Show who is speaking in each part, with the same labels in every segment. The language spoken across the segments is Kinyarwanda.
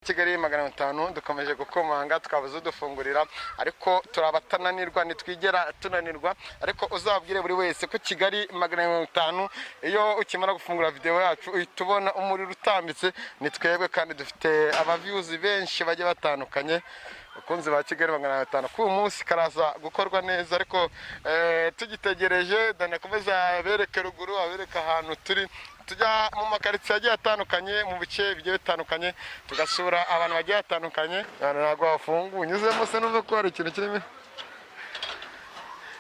Speaker 1: Kigali 500 dukomeje gukomanga twabuze udufungurira ariko turabatananirwa nitwigera tunanirwa ariko uzabwire buri wese ko Kigali 500 iyo ukimara gufungura video yacu tubona umuriro utambitse nitwebwe kandi dufite aba views benshi baje batandukanye bakunze ba Kigali 500 ku munsi karaza gukorwa neza ariko tugitegereje danakomeza bereke ruguru abereka ahantu turi tujya mu makaritsiye agiye atandukanye mu bice bigiye bitandukanye tugasura abantu bagiye atandukanye ntabwo bafunguye unyuzemo se nuve ko hari ikintu kirimo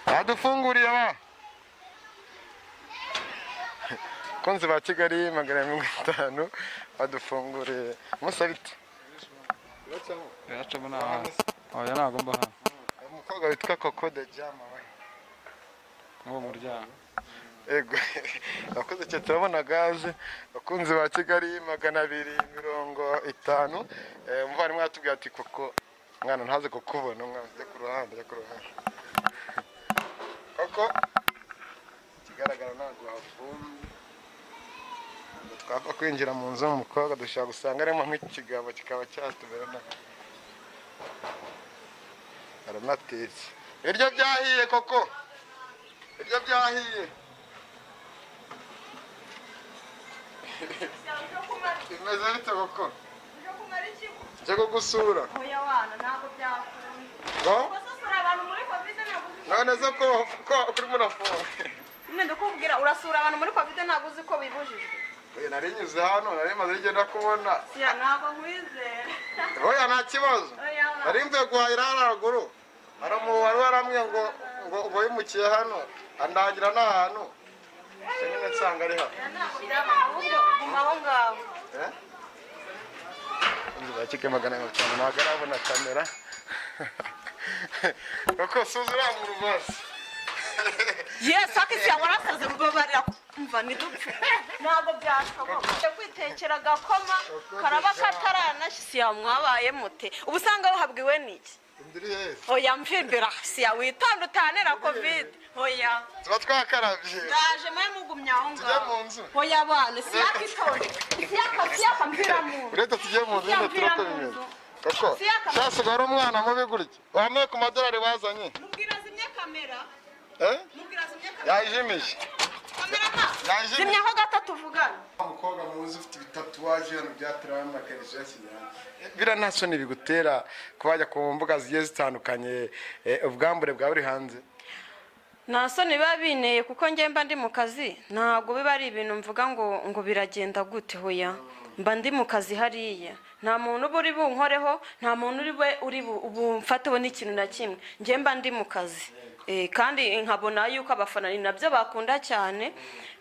Speaker 1: adufunguriye aba kunze ba Kigali 500 badufunguriye musabite
Speaker 2: yacamo na oya nagomba hano
Speaker 1: umukobwa witwa Coco de Jama we
Speaker 2: ngo muryango
Speaker 1: ego bakoze cyo turabona gaze bakunze ba Kigali 250 umuvari mwatubwiye ati Coco mwana ntaze kukubona mwaze ku ruhande Coco kigaragara ntabwo hafunze twapfa kwinjira mu nzu umukobwa dushaka gusanga arimo nk'ikigabo kikaba cyatuberana aranatetse iryo byahiye Coco iryo byahiye imeze bite Coco cyo kugusura
Speaker 3: oya wana ntabwo byakunda
Speaker 1: ngo
Speaker 3: urasura abantu muri covid ntabwo
Speaker 1: none zo ko kuri murafunga
Speaker 3: nne ndakubwira urasura abantu muri covid ntabwo uzi ko bibujijwe
Speaker 1: oya narinyuze hano narimaze igenda kubona
Speaker 3: siya ntabwo nkwizera
Speaker 1: oya nta kibazo narimvuye guhahira haraguru aramu wari waramwe ngo yimukiye hano andagira n'ahantu nyine nsanga ari hano
Speaker 3: aho ngaho
Speaker 1: inzu ba Kigali 500 ntabwo arabona kamera Coco suzura mu rubazi
Speaker 3: yes akisiya warasaze mubabarira umva nidupfe ntabwo byashoboka kwitekera gakoma karaba kataranashisiya mwabaye mute ubusanga wahabwiwe niki oya mfimbira siya witandutanira covid oya
Speaker 1: tuba twakaravye
Speaker 3: ndaje mwe mugumya aho ngaho
Speaker 1: tujye mu nzu
Speaker 3: oya bane siya kitonde siya kampira mu
Speaker 1: uretse tujye mu nzu nyine turako bimeze Coco shasigara umwana mubi gutya wameye ku madolari wazanye
Speaker 3: mubwira zimye kamera mubwira zimye kamera
Speaker 1: yayijimije
Speaker 3: zimye aho gatatu tuvugana
Speaker 1: umukobwa muzi ufite bitatuwaje hano byatrama kenshi yashyira bira nasoni bigutera kubajya ku mbuga zigiye zitandukanye ubwambure bwa buri hanze
Speaker 3: nasoni babineye kuko ngemba ndi mu kazi ntabwo biba ari ibintu mvuga ngo biragenda gute hoya mba ndi mu kazi hariya nta muntu buri bunkoreho nta muntu uri bumfateho n'ikintu na kimwe ngemba ndi mu kazi kandi nkabona yuko abafana ni nabyo bakunda cyane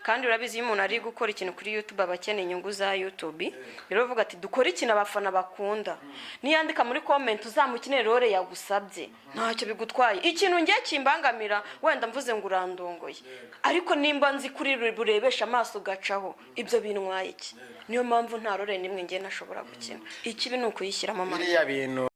Speaker 3: kandi urabizi iyo umuntu ari gukora ikintu kuri YouTube abakeneye inyungu za YouTube rero uvuga ati dukora ikintu abafana bakunda niyandika muri comment uzamukinere role yagusabye ntacyo bigutwaye ikintu ngiye kimbangamira wenda mvuze ngo urandongoye ariko nimba nzi kuri burebesha amaso gacaho ibyo bintwaye iki niyo mpamvu nta role nimwe ngiye nashobora gukina ikibi ni ukuyishyiramo amaso
Speaker 1: biriya bintu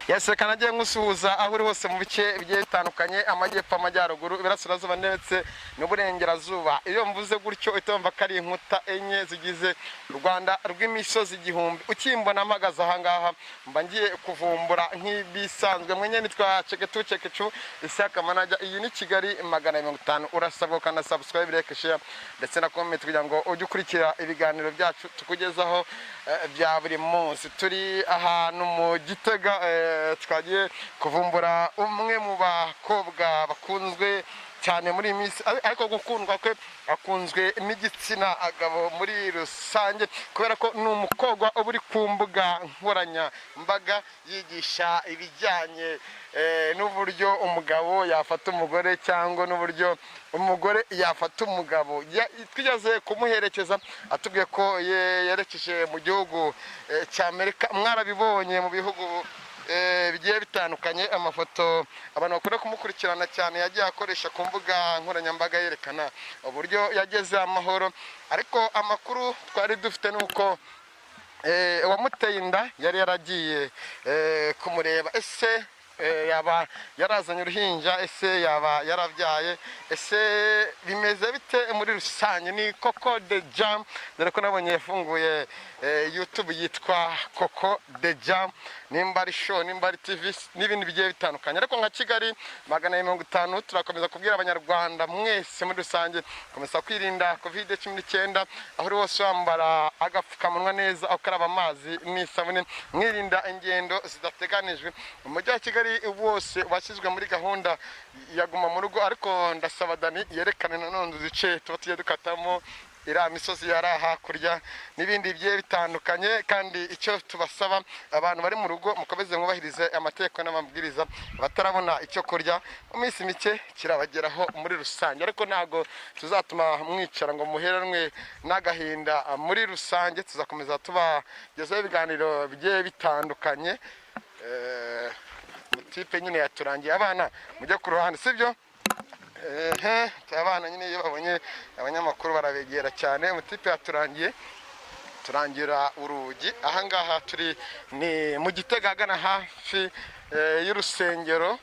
Speaker 1: Yese kanagiye nkusuhuza aho uri hose mu bice bigiye bitandukanye amajyepfo amajyaruguru ibirasirazuba ndetse n'uburengerazuba iyo mvuze gutyo itomba kari inkuta enye zigize Rwanda rw'imisozi igihumbi ukimbona mpagaze aha ngaha mba ngiye kuvumbura nk'ibisanzwe mwenye nitwa Cekecu Isaka Manager iyi ni Kigali 550 urasabwa kana subscribe like share ndetse na comment kugira ngo ujye ukurikira ibiganiro byacu tukugezaho bya buri munsi turi ahantu mu Gitega twagiye kuvumbura umwe mu bakobwa bakunzwe cyane muri Miss ariko gukundwa kwe akunzwe n'igitsina agabo muri rusange kubera ko ni umukobwa uri ku mbuga nkoranya mbaga yigisha ibijyanye n'uburyo umugabo yafata umugore cyangwa n'uburyo umugore yafata umugabo twigeze kumuherekeza atubwiye ko yerekeje mu gihugu cya Amerika mwarabibonye mu bihugu bigiye bitandukanye amafoto abantu bakunda kumukurikirana cyane yagiye akoresha ku mbuga nkoranyambaga yerekana uburyo yageze amahoro ariko amakuru twari dufite nuko wamuteye inda yari yaragiye kumureba ese yaba yarazanye uruhinja, ese yaba yarabyaye, ese bimeze bite muri rusange. Ni Coco The Jam, dore ko nabonye yafunguye YouTube yitwa Coco The Jam, nimba ari show, nimba ari TV n'ibindi bigiye bitandukanye. Ariko nka Kigali 150 turakomeza kubwira abanyarwanda mwese muri rusange komeza kwirinda COVID-19, aho uri wose wambara agapfukamunwa neza, ukaraba amazi n'isabune, mwirinda ingendo zidateganijwe. Mu mujyi wa Kigali wose washyizwe muri gahunda ya guma mu rugo, ariko ndasaba Dani yerekane nanone uduce tuba tugiye dukatamo iriya misozi yari hakurya n'ibindi bigiye bitandukanye. Kandi icyo tubasaba, abantu bari mu rugo mukomeze mwubahirize amategeko n'amabwiriza, batarabona icyo kurya mu minsi mike kirabageraho muri rusange. Ariko ntago tuzatuma mwicara ngo muheranwe n'agahinda muri rusange, tuzakomeza tubagezaho ibiganiro bigiye bitandukanye. Mutipe nyine yaturangiye, abana mujye ku ruhande, sibyo? Abana nyine iyo babonye abanyamakuru barabegera cyane. Mutipe yaturangiye, turangira urugi. Ahangaha turi ni mu Gitega, agana hafi y'urusengero.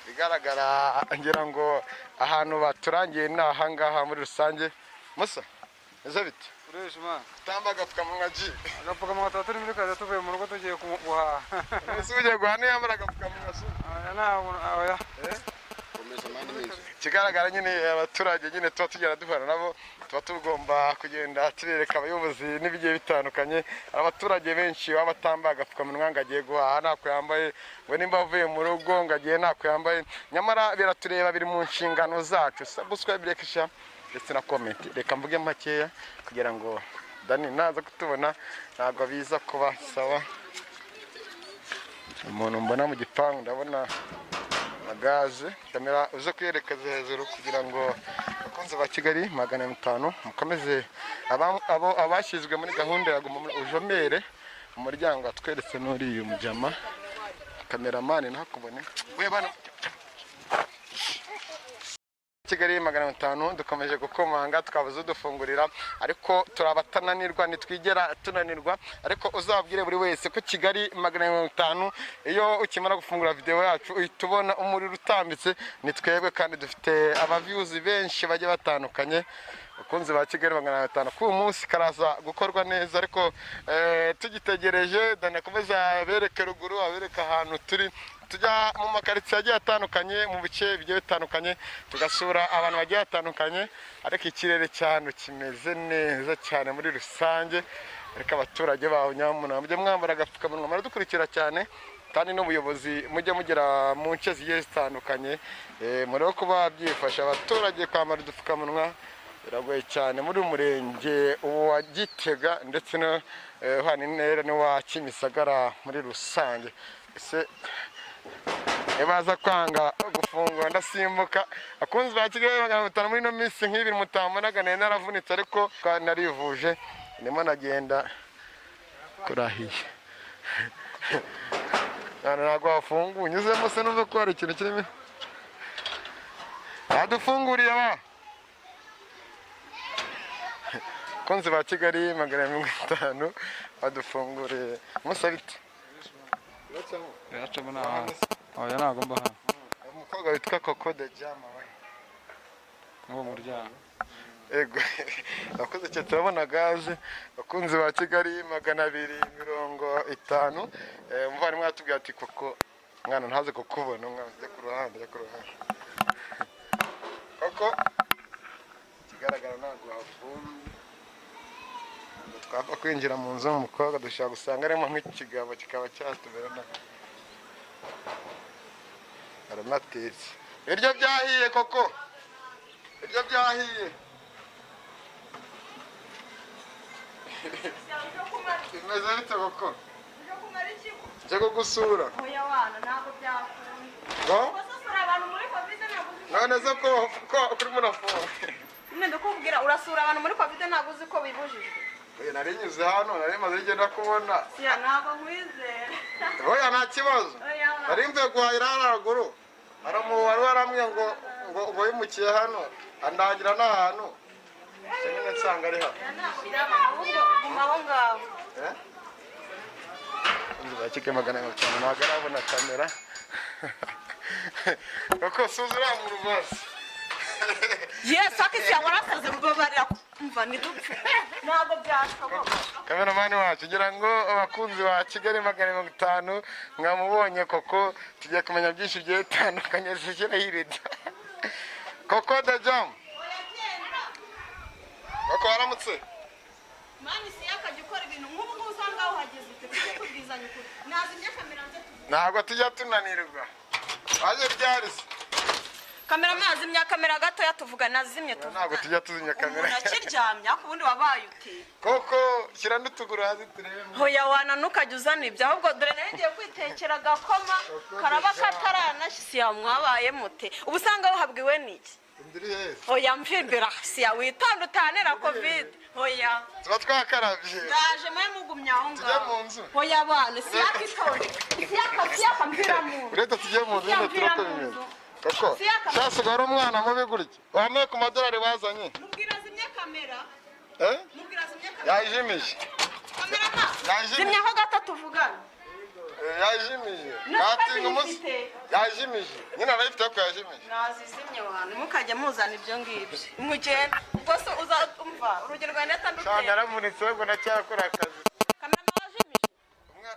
Speaker 1: Bigaragara ngira ngo ahantu baturangiye ni ahangaha muri rusange. Musa ese bite?
Speaker 2: Ureshima
Speaker 1: Tamba agapfukamunwa ji.
Speaker 2: agapfukamunwa tuba turi muri kazi tuvuye mu rugo tugiye guhaha.
Speaker 1: Ese ugiye guhana yambara agapfukamunwa se?
Speaker 2: Oya.
Speaker 1: Kigaragara nyine abaturage nyine tuba tugera duhura nabo, tuba tugomba kugenda tubereka abayobozi n'ibigiye bitandukanye. Abaturage benshi baba batambaye agapfukamunwa ngo agiye guhaha ntako yambaye, ngo nimba avuye mu rugo ngo agiye ntako yambaye. Nyamara biratureba, biri mu nshingano zacu. Subscribe, like, share ndetse na comment. Reka mvuge makeya kugira ngo Dani naza kutubona ntabwo biza kuba sawa. Umuntu mbona mu gipangu ndabona magaze, kamera uze kuyerekeza hejuru kugira ngo abakunzi ba Kigali 150 mukomeze abashyizwe muri gahunda ya guma ujomere umuryango atweretse n'uriye umujama. Kameramani ntakubone we bana. Kigali 150 dukomeje gukomanga, twabuze udufungurira, ariko turabatananirwa, nitwigera tunanirwa. Ariko uzabwire buri wese ko Kigali 150 iyo ukimara gufungura video yacu uhita ubona umuriro utambitse, ni twebwe kandi dufite abaviews benshi bagiye batandukanye. Bakunzi ba Kigali 150 ku munsi karaza gukorwa neza, ariko tugitegereje Dani akomeza bereke ruguru, abereka ahantu turi, tujya mu makaritsiye agiye atandukanye, mu bice bigiye bitandukanye, tugasura abantu bagiye batandukanye. Ariko ikirere cyane kimeze neza cyane muri rusange. Ariko abaturage baho nyamuna mujye mwambara agapfukamunwa, muradukurikira cyane, kandi n'ubuyobozi mujye mugera mu nce zigiye zitandukanye. Muri kuba byifasha abaturage kwambara udupfukamunwa biragoye cyane muri umurenge wa Gitega ndetse no hano intera ni wa Kimisagara muri rusange. Ese baza kwanga gufungwa ndasimbuka. Akunzi ba Kigali 150 muri no minsi nk'ibiri mutamunaga naravunitse, ariko narivuje ndimo nagenda kurahiye. Ntabwo wafunguye unyuzemo se numva ko hari ikintu kirimo. Adufunguriye ba akunzi ba Kigali 150 badufunguriye. Musabite
Speaker 2: Yacamo na oya ntabwo mba hano.
Speaker 1: Umukobwa witwa Coco The Jam
Speaker 2: Uwo muryango.
Speaker 1: Ego akoze cyo turabona gaze. Bakunzi ba Kigali 250 umuvandimwe atubwira ati Coco mwana ntaze kukubona, mwana je ku ruhande Coco kigaragara ntabwo hafunze. Twapfa kwinjira mu nzu umukobwa dushaka gusanga arimo nk'ikigabo kikaba cyatuberana aranatetse. Iryo byahiye Coco, iryo byahiye. Imeze bite Coco? Nje kugusura.
Speaker 3: Oya wana ntabwo byakunda.
Speaker 1: Ngo?
Speaker 3: Urasura abantu muri Covid ntabwo uzi.
Speaker 1: None se ko kuri munafunga.
Speaker 3: None ndakubwira urasura abantu muri Covid ntabwo uzi ko bibujijwe.
Speaker 1: Oya narinyuze hano, nari maze igenda kubona.
Speaker 3: Siya ntabwo nkwizera.
Speaker 1: Oya nta kibazo. Nari mvuye guhahira haraguru. Wari waramwe ngo yimukiye hano andangira n'ahantu. Nyine nsanga ari hano.
Speaker 3: Guma aho ngaho.
Speaker 1: abakunzi ba Kigali magana mirongo itanu ntabwo arabona kamera kuko suza uriya mu rubazi
Speaker 3: yesu akisi warasaze mubabarira umva nidupfe ntabwo byashoboka
Speaker 1: kameramani wacu ugira ngo abakunzi ba Kigali magana mirongo itanu mwamubonye koko tugiye kumenya byinshi bigiye bitandukanye zishyira hirida koko da jamu koko waramutse
Speaker 3: mani si yakajya ukora ibintu nk'ubu ngubu usanga aho uhageze ufite kubwizanya ukuri nazimye kamera nze
Speaker 1: ntabwo tujya tunanirwa waje byarise
Speaker 3: kamera mazimya kamera gatoya tuvuga nazimye tuvuga
Speaker 1: ntabwo tujya tuzimya kamera
Speaker 3: umuntu akiryamya ku wundi wabaye ute
Speaker 1: koko shyira n'utuguru hasi turebe
Speaker 3: hoya wananuka jya uzana ibyo ahubwo dore nayo ngiye kwitekera agakoma karaba kataranashyize mwabaye mute ubu usanga wahabwiwe n'iki hoya mvimbira siya witonde utanera kovide hoya
Speaker 1: tuba twakarabye
Speaker 3: ndaje mwe mugumya aho ngaho
Speaker 1: tujya mu nzu
Speaker 3: hoya bana siyaka itonde siyaka mpira mu nzu
Speaker 1: uretse tujye mu nzu nyine turako bimeze koko cyasiga wari umwana mubi gutya wambaye ku madolari wazanye
Speaker 3: mubwira zimye kamera mubwira zimye kamera
Speaker 1: yayijimije
Speaker 3: kamera zimyaho gato tuvugana
Speaker 1: yayijimije natinga umunsi yayijimije nyine arayifite ko yayijimije
Speaker 3: nazizimye wantu mukajya muzana ibyo ngibyo mugenda ubwo se uzumva urugero rwa neta nduteye
Speaker 1: cyane aramunitse ngo nacyakora akazi
Speaker 3: kamera wajimije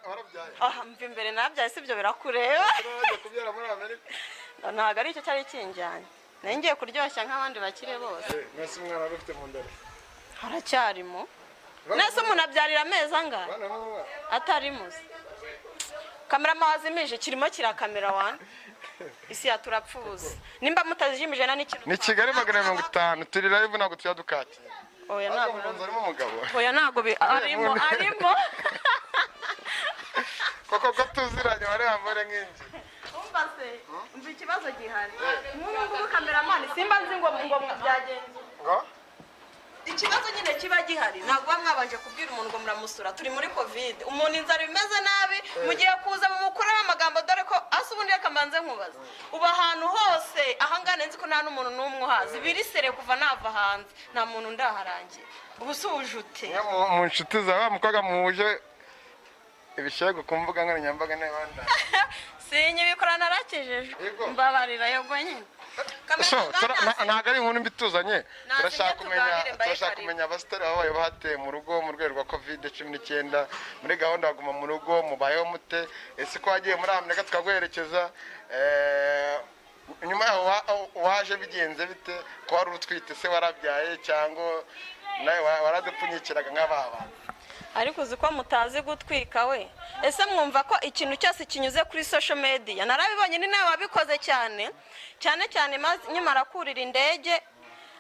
Speaker 1: warabyaye
Speaker 3: mva imbere nabyaye si ibyo birakureba
Speaker 1: urajya kubyara muri Amerika
Speaker 3: ntabwo ari icyo cyari kinjyanye nari ngiye kuryoshya nk'abandi bakire bose
Speaker 1: mwese umwana wari ufite mu nda
Speaker 3: haracyarimo nese umuntu abyarira amezi angahe atari muzi kamera mawazimije kirimo kirakamera wana isi yaturapfuza nimba mutazijimije na n'ikintu
Speaker 1: ni Kigali magana mirongo itanu turi live ntabwo tujya dukatira
Speaker 3: oya ntabwo
Speaker 1: harimo umugabo
Speaker 3: oya ntabwo arimo
Speaker 1: koko ko tuziranye wari wambare nk'inzu
Speaker 3: umva se umva ikibazo gihari nk'ubu ngubu kameramani simba nzi ngo byagenze
Speaker 1: ngo
Speaker 3: ikibazo nyine kiba gihari ntabwo uba mwabanje kubwira umuntu ngo muramusura turi muri covid umuntu inzara imeze nabi mugiye kuza mu mukuremo amagambo dore ko asa ubundi yakamanze nkubaza uba ahantu hose ahangana nzi ko nta n'umuntu n'umwe uhazi birisere kuva nava hanze nta muntu ndaharangira ubu si ujute
Speaker 1: mu nshuti zawe mukobwa muhuje ibishego ku mbuga nkoranyambaga n'abandi
Speaker 3: sinyibikora narakijejwe mbabarira yego nyine
Speaker 1: ntabwo ari inkuru mbi tuzanye turashaka kumenya abasitari babaye bahateye mu rugo mu rwego rwa COVID-19 muri gahunda ya guma mu rugo mubayeho mute ese ko wagiye muri Amerika tukaguherekeza nyuma yaho waje bigenze bite ko wari utwite se warabyaye cyangwa nawe waradupfunyikiraga nk'ababa
Speaker 3: ariko uzi ko mutazi gutwika we ese mwumva ko ikintu cyose kinyuze kuri social media narabibonye ni nawe wabikoze cyane cyane nyamara kurira indege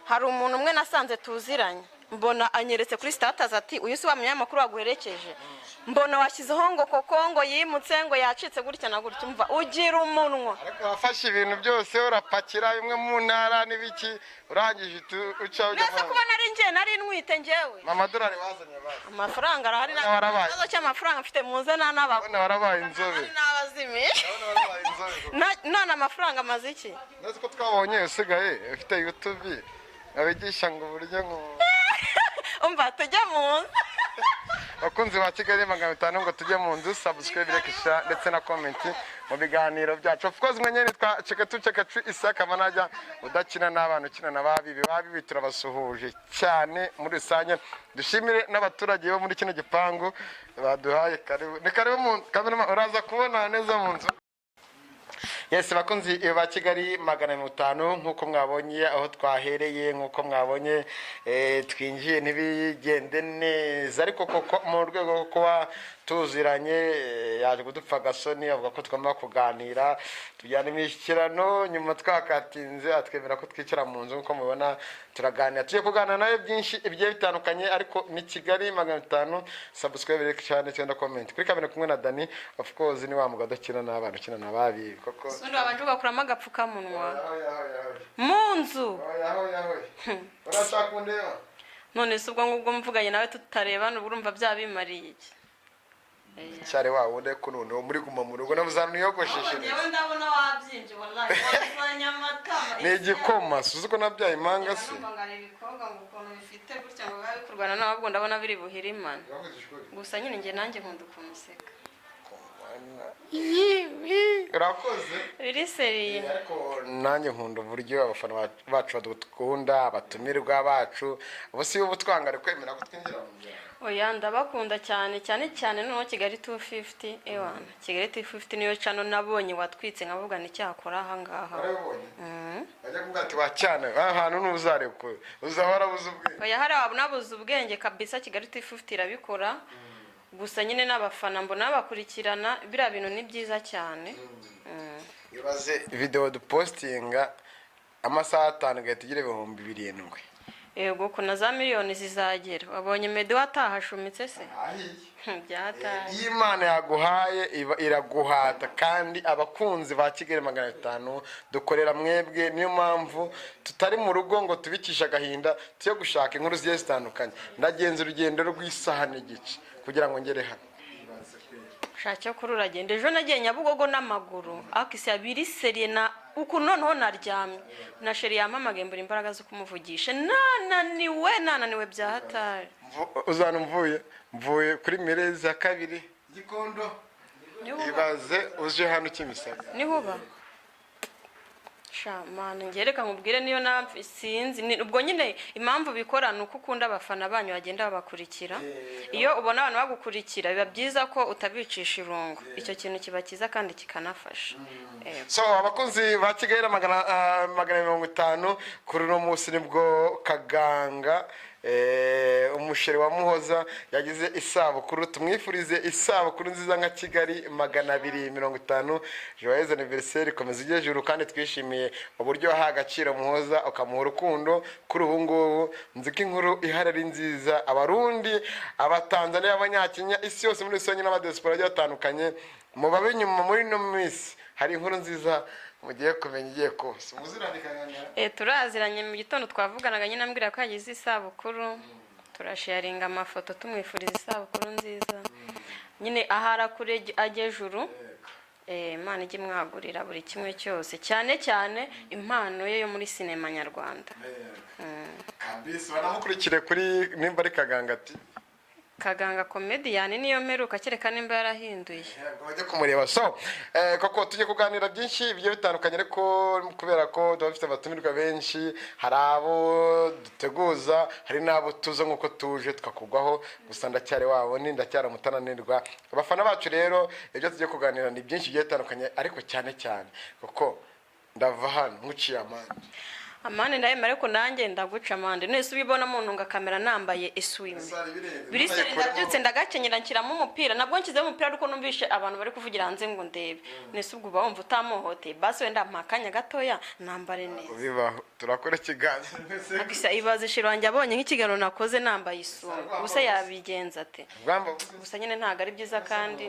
Speaker 3: hari umuntu umwe nasanze tuziranye mbona anyeretse kuri status ati uyu si wa munyamakuru waguherekeje mbona washyizeho ngo koko ngo yimutse ngo yacitse gutya na gutya umva ugira umunwa
Speaker 1: ariko wafashe ibintu byose urapakira bimwe mu ntara n'ibiki urangije uca ujya
Speaker 3: nese kuba nari njye nari ntwite njyewe
Speaker 1: amadolari wazanye basi
Speaker 3: amafaranga arahari n'ikibazo cy'amafaranga mfite muze n'abakuru
Speaker 1: warabaye inzobe
Speaker 3: n'abazimiye none amafaranga amaze iki
Speaker 1: nzi ko twabonye usigaye ufite YouTube abigisha ngo uburyo ngo
Speaker 3: umva tujye mu nzu
Speaker 1: bakunzi ba Kigali magana itanu ngo tujye mu nzu subscribe like share ndetse na comment mu biganiro byacu of course mwenye nitwa Cheka Isaka Manajya udakina n'abantu ukina na babibi turabasuhuje cyane muri rusange dushimire n'abaturage bo muri kino gipangu baduhaye karibu ni karibu mu kamera uraza kubona neza mu nzu Yes bakunzi ba Kigali magana 500 nkuko mwabonye aho twahereye nkuko mwabonye twinjiye ntibigende neza ariko koko mu rwego rwo kuba tuziranye yaje kudupfa gasoni avuga ko twagomba kuganira tujyana imishyikirano nyuma twakatinze atwemera ko twicara mu nzu nkuko mubona turaganira tugiye kuganira nayo byinshi ibigiye bitandukanye ariko ni Kigali magana 500 subscribe cyane cyenda comment kuri kamera kumwe na Dani of course ni wa mugado kina n'abantu kina nababi koko
Speaker 3: undi wabanje ugakuramo agapfukamunwa mu nzu
Speaker 1: urashaka kundeba
Speaker 3: none se ubwo ngubwo mvuganye nawe tutarebana urumva byabimariye iki
Speaker 1: cyare wawe nde kunono muri guma mu rugo nabuzana yogosheshe
Speaker 3: yewe ndabona wabyinje wallahi wazanya amatama
Speaker 1: ni igikoma suzi ko nabyaye impanga se
Speaker 3: ngare ibikoga ngo ukuntu bifite gutya ngo babikurwana n'ababwo ndabona biri buhirimana gusa nyine nge nanjye nkunda kumuseka
Speaker 1: urakoze
Speaker 3: biri seriye.
Speaker 1: ariko nanjye nkunda uburyo abafana bacu badukunda, abatumirwa bacu ubu si ubu twangare kwemera ko twinjira mu muryango.
Speaker 3: Oya ndabakunda cyane cyane cyane noneho Kigali 250 ewana Kigali 250 niyo cano nabonye watwitse nkavuga ni cyakora aha ngaha.
Speaker 1: Warabonye bajya kuvuga ati wacyane ahantu ntuzareko uzahora buze ubwenge.
Speaker 3: Oya hari ababuze ubwenge kabisa Kigali 250 irabikora. Gusa nyine n'abafana mbona bakurikirana biriya bintu ni byiza cyane.
Speaker 1: Ibaze video dupostinga amasaha 5 gahita igira 7,000.
Speaker 3: Yego kuna za miliyoni zizagera. Wabonye Meddy watahashumitse se? Byataye.
Speaker 1: Iyo Imana yaguhaye iraguhata kandi abakunzi ba Kigali 500 dukorera mwebwe, niyo mpamvu tutari mu rugo ngo tubikisha agahinda tuyo gushaka inkuru zigiye zitandukanye. Ndagenza urugendo rw'isaha n'igice kugira ngo ngere hano.
Speaker 3: Shaka kuri uragenda ejo nagiye Nyabugogo n'amaguru akisi abiri seriye na uku noneho naryamye na sheri yampamagaye imbaraga zo kumuvugisha nananiwe byahatari.
Speaker 1: Uzana mvuye kuri Mirezi ya 2 Gikondo. Ibaze uje hano Kimisagara
Speaker 3: niho ba Shamana ngereka nkubwire niyo sinzi ubwo nyine impamvu bikora nuko ukunda abafana banyu bagenda babakurikira. Iyo ubona abantu bagukurikira biba byiza ko utabicisha irungu. Icyo kintu kiba cyiza kandi kikanafasha.
Speaker 1: So abakunzi ba Kigali 550 kuri no munsi nibwo Kaganga umusheri wa Muhoza yagize isabukuru. Tumwifurize isabukuru nziza nka Kigali 250. Joyeux anniversaire komeza ijejuru kandi twishimiye uburyo aha agaciro Muhoza ukamuha urukundo kuri ubu ngubu. Nziko inkuru iharari nziza abarundi abatanzania abanyakenya isi yose muri sonye n'abadiaspora batandukanye mu babinyuma muri no miss hari inkuru nziza mugiye kumenya igiye kose muzirandikanya.
Speaker 3: Turaziranye mu gitondo twavuganaga nyine ambwira ko yagize isabukuru. Turasharinga amafoto tumwifuriza isabukuru nziza. Nyine ahara kure ajejuru. Imana ijye mwagurira buri kimwe cyose cyane cyane impano ye yo muri sinema nyarwanda.
Speaker 1: Kabisa banamukurikire kuri nimba ari Kaganga ati
Speaker 3: Kaganga comedian niyo mperuka kereka nimba yarahinduye.
Speaker 1: Bajye kumureba. So koko tujye kuganira byinshi bigiye bitandukanye ariko kubera ko dufite abatumirwa benshi, hari abo duteguza hari nabo tuza nkuko tuje twakugwaho. Gusa ndacyari wabo ni ndacyara mutananirwa abafana bacu. Rero ibyo tujye kuganira ni byinshi bigiye bitandukanye ariko cyane cyane koko ndava hano nkuciye amande ndayemera ariko nanjye ndaguca amande. Nese ubibona muntu nga kamera nambaye eswime birise ndabyutse ndagakenyera nshyiramo umupira nabwo nshyizeho umupira ariko numvishe abantu bari kuvugira hanze ngo ndebe. Nese ubwo bumva utamuhote basi wenda mpakanya gatoya nambare neza bibaho turakora kiganza.
Speaker 3: Agisa ibaze shirwanjye abonye nk'ikigano nakoze nambaye isungu gusa yabigenza ate gusa nyine ntago ari byiza kandi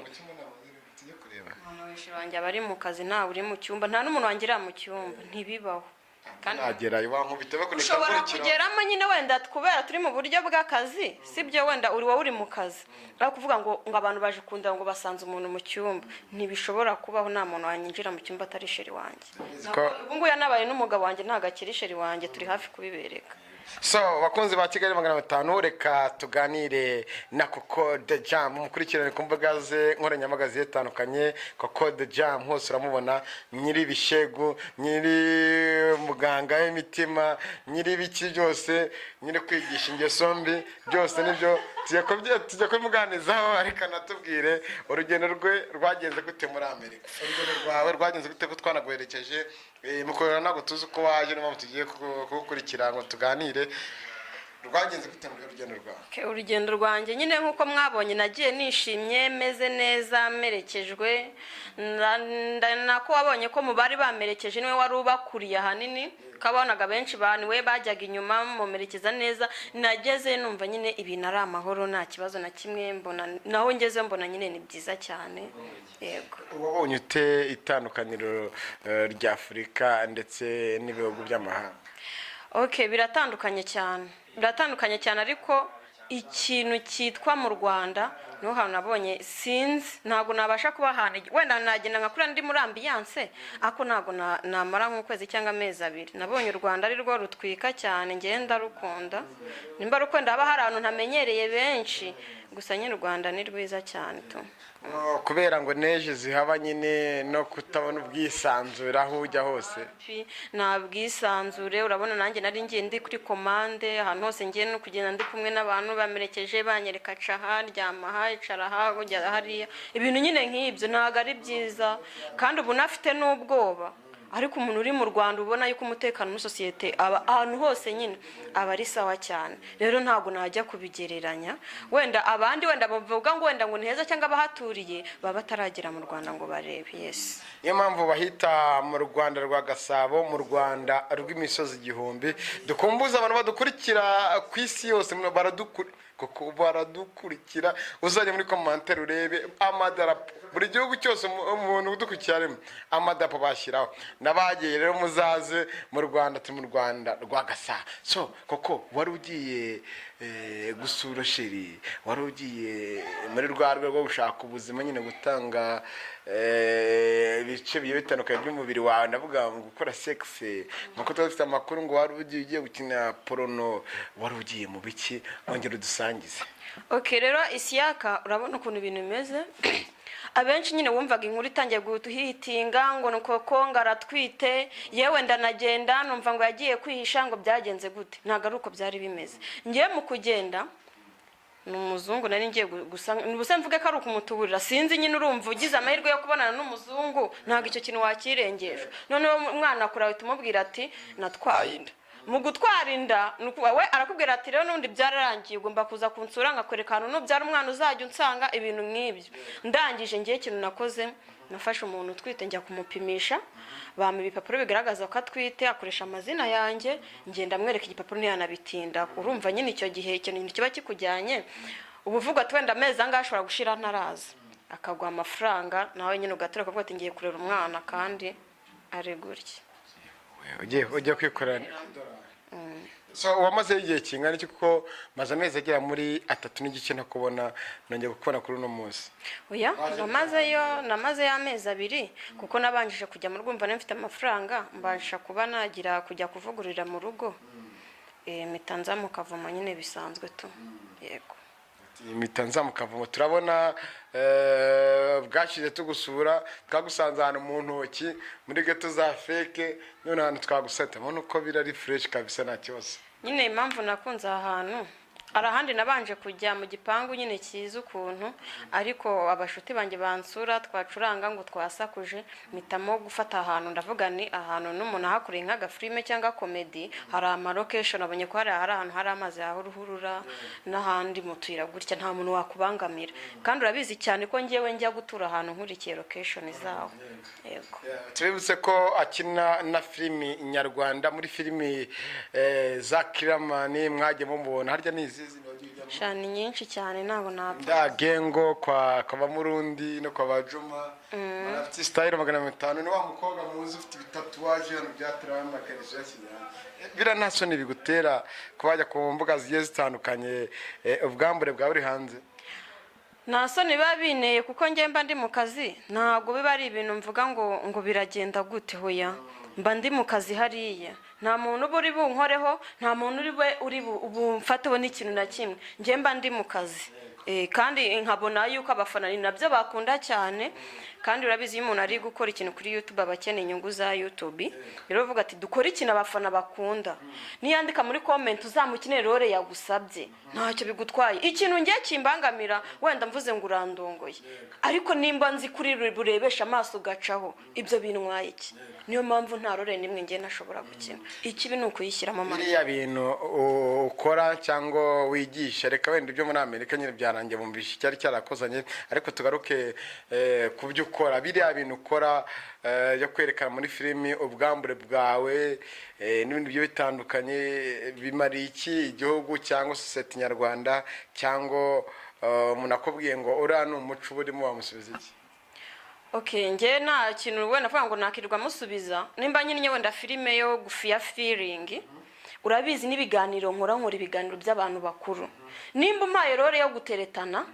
Speaker 3: shirwanjye abari mu kazi nta uri mu cyumba nta n'umuntu wangira mu cyumba ntibibaho.
Speaker 1: Agera iwankubita bakuneka
Speaker 3: ushobora kugeramo nyine wenda kubera turi mu buryo bw'akazi sibyo wenda uri wowe uri mu kazi aho kuvuga ngo abantu baje kundira ngo basanze umuntu mu cyumba ntibishobora kubaho. Nta muntu wanyinjira mu cyumba atari sheri wanjye. Ubu nguyu yanabaye n'umugabo wanjye ntago akiri sheri wanjye turi hafi kubibereka.
Speaker 1: So bakunzi ba Kigali 500 reka tuganire na Coco The Jam mukurikirane ku mbuga ze nkoranyambaga zitandukanye. Coco The Jam hose uramubona nyiri bishegu nyiri muganga w'imitima nyiri biki byose nyiri kwigisha ingeso mbi byose nibyo tujye kumuganizaho ariko natubwire urugendo rwe rwagenze gute muri Amerika. Urugendo rwawe rwagenze gute ko twanaguherekeje mukorera nago tuzi ko waje n'aho tugiye kugukurikira ngo tuganire rwagenze gute mu rugendo rwawe.
Speaker 3: Urugendo rwanjye nyine nkuko mwabonye nagiye nishimye meze neza merekejwe nako wabonye ko mu bari bamerekeje niwe wari ubakuriye ahanini kabonaga benshi baniwe bajyaga inyuma mu merekeza neza. Nageze numva nyine ibintu ari amahoro nta kibazo na kimwe mbona naho ngeze mbona nyine ni byiza cyane. Yego
Speaker 1: wabonye ute itandukaniro rya Afurika ndetse n'ibihugu by'amahanga?
Speaker 3: Biratandukanye cyane ariko ikintu cyitwa mu Rwanda niho hantu nabonye sinzi ntago nabasha kuba hane wenda nagenda nkakura ndi muri ambiance ako ntago namara nk'ukwezi cyangwa amezi 2. Nabonye u Rwanda ari rwo rutwika cyane ngenda rukunda nimba rukwenda haba hari abantu ntamenyereye benshi gusa nyine u Rwanda ni rwiza cyane tu.
Speaker 1: kubera ngo neje zihaba nyine no kutabona ubwisanzure aho ujya hose.
Speaker 3: Nta bwisanzure, urabona nanjye nari ngiye ndi kuri komande ahantu hose ngiye no kugenda ndi kumwe n'abantu bamerekeje banyereka caha ryama ha icara ha ujya hariya, ibintu nyine nk'ibyo ntabwo ari byiza kandi ubu nafite n'ubwoba. Ariko umuntu uri mu Rwanda ubona yuko umutekano muri sosiyete ahantu hose nyine aba ari sawa cyane, rero ntabwo najya kubigereranya. Wenda abandi wenda bavuga ngo wenda ngo ni heza cyangwa abahaturiye baba bataragera mu Rwanda ngo barebe. Yes,
Speaker 1: niyo mpamvu bahita mu Rwanda rwa Gasabo, mu Rwanda rw'imisozi igihumbi. Dukumbuza abantu badukurikira ku isi yose, baradukurikira. Uzajya muri commentaire urebe amadarapo, buri gihugu cyose umuntu udukurikira arimo amadarapo bashyiraho. Nabagiye rero muzaze mu Rwanda, mu Rwanda rwa Gasabo. So koko wari ugiye gusura sheri, wari ugiye muri rwa rwo gushaka ubuzima nyine, gutanga ibice bigiye bitandukanye by'umubiri wawe, ndavuga ngo gukora sex, nkuko twafite amakuru ngo wari ugiye gukina porno, wari ugiye mu biki? Ongera udusangize.
Speaker 3: Okay, rero Isiyaka urabona ukuntu ibintu bimeze. Abenshi nyine wumvaga inkuru itangiye guhitinga ngo nuko Kongo aratwite, yewe ndanagenda numva ngo yagiye kwihisha, ngo byagenze gute. Ntago ari uko byari bimeze. Ngiye mu kugenda n'umuzungu nari ngiye gusa ubuse mvuge ko ari ukumutuburira, sinzi nyine urumva ugize amahirwe yo kubonana n'umuzungu ntago icyo kintu wakirengeje. None umwana akura tumubwira ati natwaye inda. Mu gutwara inda we arakubwira ati rero nundi byararangiye ugomba kuza kunsura ngakwerekana n'ubyara umwana uzajya unsanga, ibintu nk'ibyo. Ndangije ngiye ikintu nakoze, nafashe umuntu utwite njya kumupimisha, bampa ibipapuro bigaragaza ko atwite, akoresha amazina yanjye, ngenda mwereka igipapuro ntiyanabitinda. Urumva nyine icyo gihe ikintu kiba kikujyanye, ubuvuga ati wenda amezi angahe ashobora gushira ntaraza, akaguha amafaranga nawe nyine ugatura kuvuga ati ngiye kurera umwana kandi ari gutya.
Speaker 1: Ugiye kwikorana. So wamaze igihe kingana iki? Kuko maze amezi agera muri 3 n'igice nakubona, nongeye gukubona kuri uno munsi.
Speaker 3: Oya, namaze y'amezi 2 kuko nabanjije kujya mu Rwumva mfite amafaranga, mbasha kuba nagira kujya kuvugurira mu rugo. Mitanza mu Kavumo nyine bisanzwe tu. Yego.
Speaker 1: Mitanza mu Kavumo turabona bwashize tugusura, twagusanze ahantu mu ntoki muri geto za fake, none ahantu twagusata mbona uko birari fresh kabisa nta kibazo.
Speaker 3: Nyine impamvu nakunze ahantu arahandi nabanje kujya mu gipangu nyine kiza ukuntu, ariko abashuti banjye bansura twacuranga ngo twasakuje, mitamo gufata ahantu, ndavuga ni ahantu n'umuntu ahakuriye nk'aga filime cyangwa comedy, hari ama location abonye ko hari ahantu hari amazi ya ruhurura n'ahandi mutuyira gutya nta muntu wakubangamira, kandi urabizi cyane ko ngiyewe njya gutura ahantu nkurikiye location zaho. Yego,
Speaker 1: tuributse ko akina na filimi nyarwanda, muri filimi za Kiramani mwagiye mumubona harya nizi
Speaker 3: shani nyinshi cyane nabo nabwo
Speaker 1: Ndagengo kwa Murundi no kwa Bajuma, afite style 500. Ni wa mukobwa muzi ufite bitatuwaje hano byaterana akarisha cyane. Bira nasoni bigutera kubajya ku mbuga zigiye zitandukanye, ubwambure bwa buri hanze.
Speaker 3: Nta soni babineye kuko ngemba ndi mu kazi, ntabwo biba ari ibintu mvuga ngo biragenda gute. Hoya, mba ndi mu kazi hariya, nta muntu buri bunkoreho, nta muntu uri bumfateho n'ikintu na kimwe. Ngemba ndi mu kazi, kandi nkabona yuko abafana ni nabyo bakunda cyane. Kandi urabizi iyo umuntu ari gukora ikintu kuri YouTube abakeneye inyungu za YouTube, rero uvuga ati dukora ikintu abafana bakunda. Niyandika muri comment uzamukinere role yagusabye, ntacyo bigutwaye. Ikintu ngiye kimbangamira wenda mvuze ngo urandongoye, ariko nimba nzi kuri burebesha amaso gacaho, ibyo bintwaye iki? Niyo mpamvu nta role nimwe ngiye nashobora gukina. Ikibi ni ukuyishyiramo amahirwe.
Speaker 1: Biriya bintu ukora cyangwa wigisha, reka wenda ibyo muri Amerika nyine byarangiye bumvisha cyari cyarakozanye, ariko tugaruke ku byo ukora. Biriya bintu ukora yo kwerekana muri filimi ubwambure bwawe n'ibindi byo bitandukanye, bimari iki igihugu cyangwa society nyarwanda, cyangwa umuntu akubwiye ngo uriya ni umuco burimo wamusubiza iki?
Speaker 3: Okay, nge nta kintu wenda navuga ngo nakirirwa musubiza. Nimba nyine wenda filime yo gufiya feeling, urabizi n'ibiganiro nkora ibiganiro by'abantu bakuru. Nimba umpaye role yo guteretana,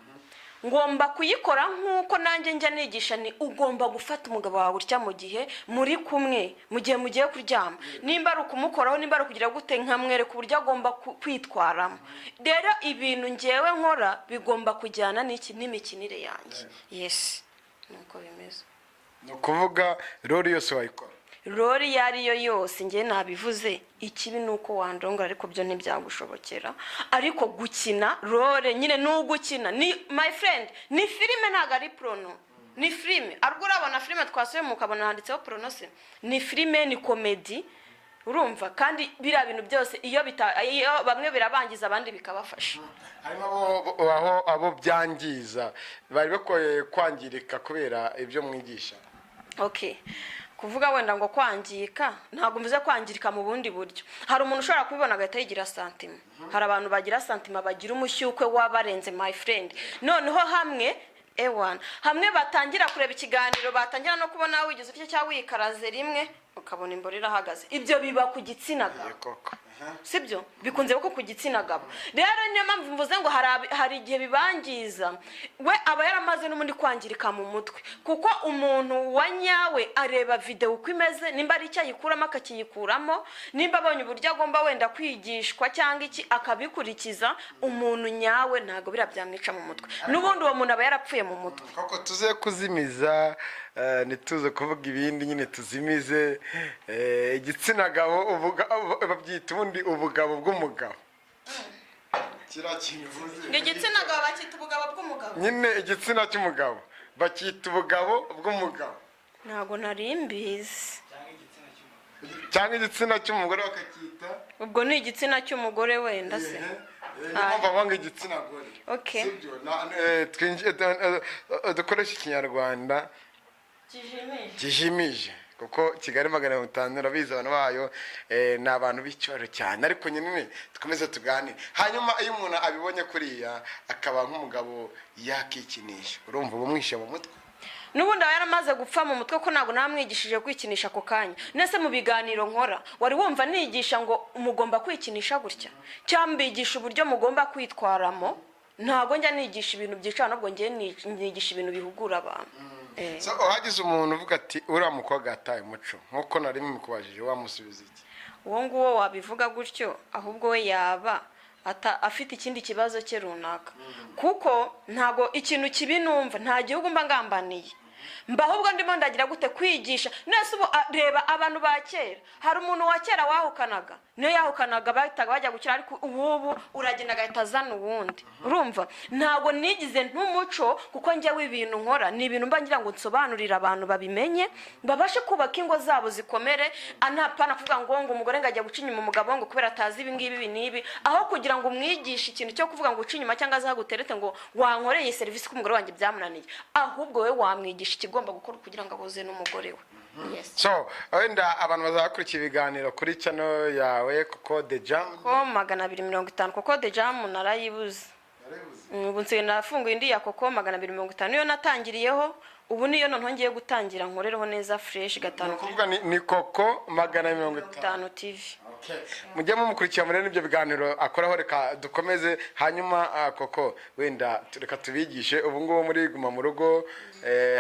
Speaker 3: ngomba kuyikora nk'uko nanjye njya nigisha, ni ugomba gufata umugabo wawe utya mu gihe muri kumwe, mu gihe mugiye kuryama, nimba ari ukumukoraho, nimba ari ukugira gute, nkamwereka uburyo agomba kwitwaramo. Rero ibintu ngewe nkora bigomba kujyana n'imikinire yanjye. Yes, nuko bimeze.
Speaker 1: ni ukuvuga rori yose wayikora?
Speaker 3: Rori iyo ari yo yose njye nabivuze, ikibi ni uko wandongora ariko byo ntibyagushobokera. Ariko gukina rore nyine ni ugukina, ni my friend, ni filime ntabwo ari prono, ni filime. Ariko urabona filime twasuye mukabona handitseho prono se, ni filime, ni komedi, urumva. Kandi biriya bintu byose iyo bamwe birabangiza abandi bikabafasha.
Speaker 1: harimo abo byangiza bari bakoye kwangirika kubera ibyo mwigisha.
Speaker 3: Okay, kuvuga wenda ngo kwangirika ntabwo mvuze kwangirika mu bundi buryo. Hari umuntu ushobora kubibona agahita yigira santima. Hari abantu bagira santima, bagira umushyukwe wabarenze my friend. Noneho hamwe batangira kureba ikiganiro, batangira no kubona wigize ufite cyangwa wikaraze rimwe ukabona imboro irahagaze. Ibyo biba ku gitsina gabo, sibyo? Bikunze ko ku gitsina gabo. Rero niyo mpamvu mvuze ngo hari igihe bibangiza, we aba yaramaze n'umundi kwangirika mu mutwe. Kuko umuntu wanyawe areba video uko imeze, nimba ari icyo ayikuramo akakiyikuramo, nimba abonye uburyo agomba wenda kwigishwa cyangwa iki akabikurikiza. Umuntu nyawe ntago birabyamwica mu mutwe, n'ubundi uwo muntu aba yarapfuye mu mutwe.
Speaker 1: Koko tuze kuzimiza, nituze kuvuga ibindi nyine tuzimize. Igitsina gabo babyita ubundi ubugabo bw'umugabo.
Speaker 3: Igitsina gabo bakita ubugabo bw'umugabo,
Speaker 1: nyine igitsina cy'umugabo bakita ubugabo bw'umugabo.
Speaker 3: ntago nari mbizi.
Speaker 1: Cyangwa igitsina cy'umugore bakacyita,
Speaker 3: ubwo ni igitsina cy'umugore wenda se.
Speaker 1: bavanga igitsina gore.
Speaker 3: Okay,
Speaker 1: dukoresha ikinyarwanda kijimije, kuko Kigali 500 urabizi abantu bayo ni abantu b'icyoro cyane. Ariko nyine dukomeze tuganire. Hanyuma iyo umuntu abibonye kuriya akaba nk'umugabo yakikinisha, urumva ubumwishe mu mutwe.
Speaker 3: n'ubundi aba yaramaze gupfa mu mutwe, ko ntabwo namwigishije kwikinisha ako kanya. Nese mu biganiro nkora wari wumva nigisha ngo mugomba kwikinisha gutya, cyangwa mbigisha uburyo mugomba kwitwaramo? Ntabwo njya nigisha ibintu byica, nabwo ngiye nigisha ibintu bihugura abantu.
Speaker 1: So uhagize umuntu uvuga ati uriya mukobwa ataye umuco, nkuko nari mukubajije, wamusubiza iki?
Speaker 3: Uwo nguwo wabivuga gutyo, ahubwo we yaba afite ikindi kibazo cye runaka. Kuko ntago ikintu kibi numva, nta gihugu mba ngambaniye, mba ahubwo ndimo ndagira gute kwigisha. Nese ubu reba abantu ba kera, hari umuntu wa kera wahukanaga, niyo yahukanaga bahitaga bajya gukira, ariko ubu uragenda agahita azana uwundi. Urumva, ntabwo nigize ntumuco, kuko njyewe ibintu nkora ni ibintu mba ngira ngo nsobanurire abantu babimenye, babashe kubaka ingo zabo zikomere. Anapana kuvuga ngo umugore ngajya guca inyuma umugabo ngo kubera atazi ibi ngibi nibi, aho kugira ngo umwigishe ikintu cyo kuvuga ngo uca inyuma cyangwa azaguterete ngo wankoreye service ku mugore wanjye byamunaniye, ahubwo we wamwigisha ikigomba gukora kugira ngo ahuze n'umugore we. Yes.
Speaker 1: So wenda abantu bazakurikira ibiganiro kuri channel yawe Coco The Jam
Speaker 3: ko 250, Coco The Jam narayibuze. Ubu nsigaye nafunguye indi ya Coco 250, niyo natangiriyeho. Ubu niyo none ngiye gutangira nkorereho neza fresh gatanu.
Speaker 1: Kuvuga ni Coco 250
Speaker 3: TV.
Speaker 1: Okay. Mujye mukurikira muri n'ibyo biganiro akoraho. Reka dukomeze hanyuma Coco wenda reka tubigishe. Ubu ngubu muri Guma mu Rugo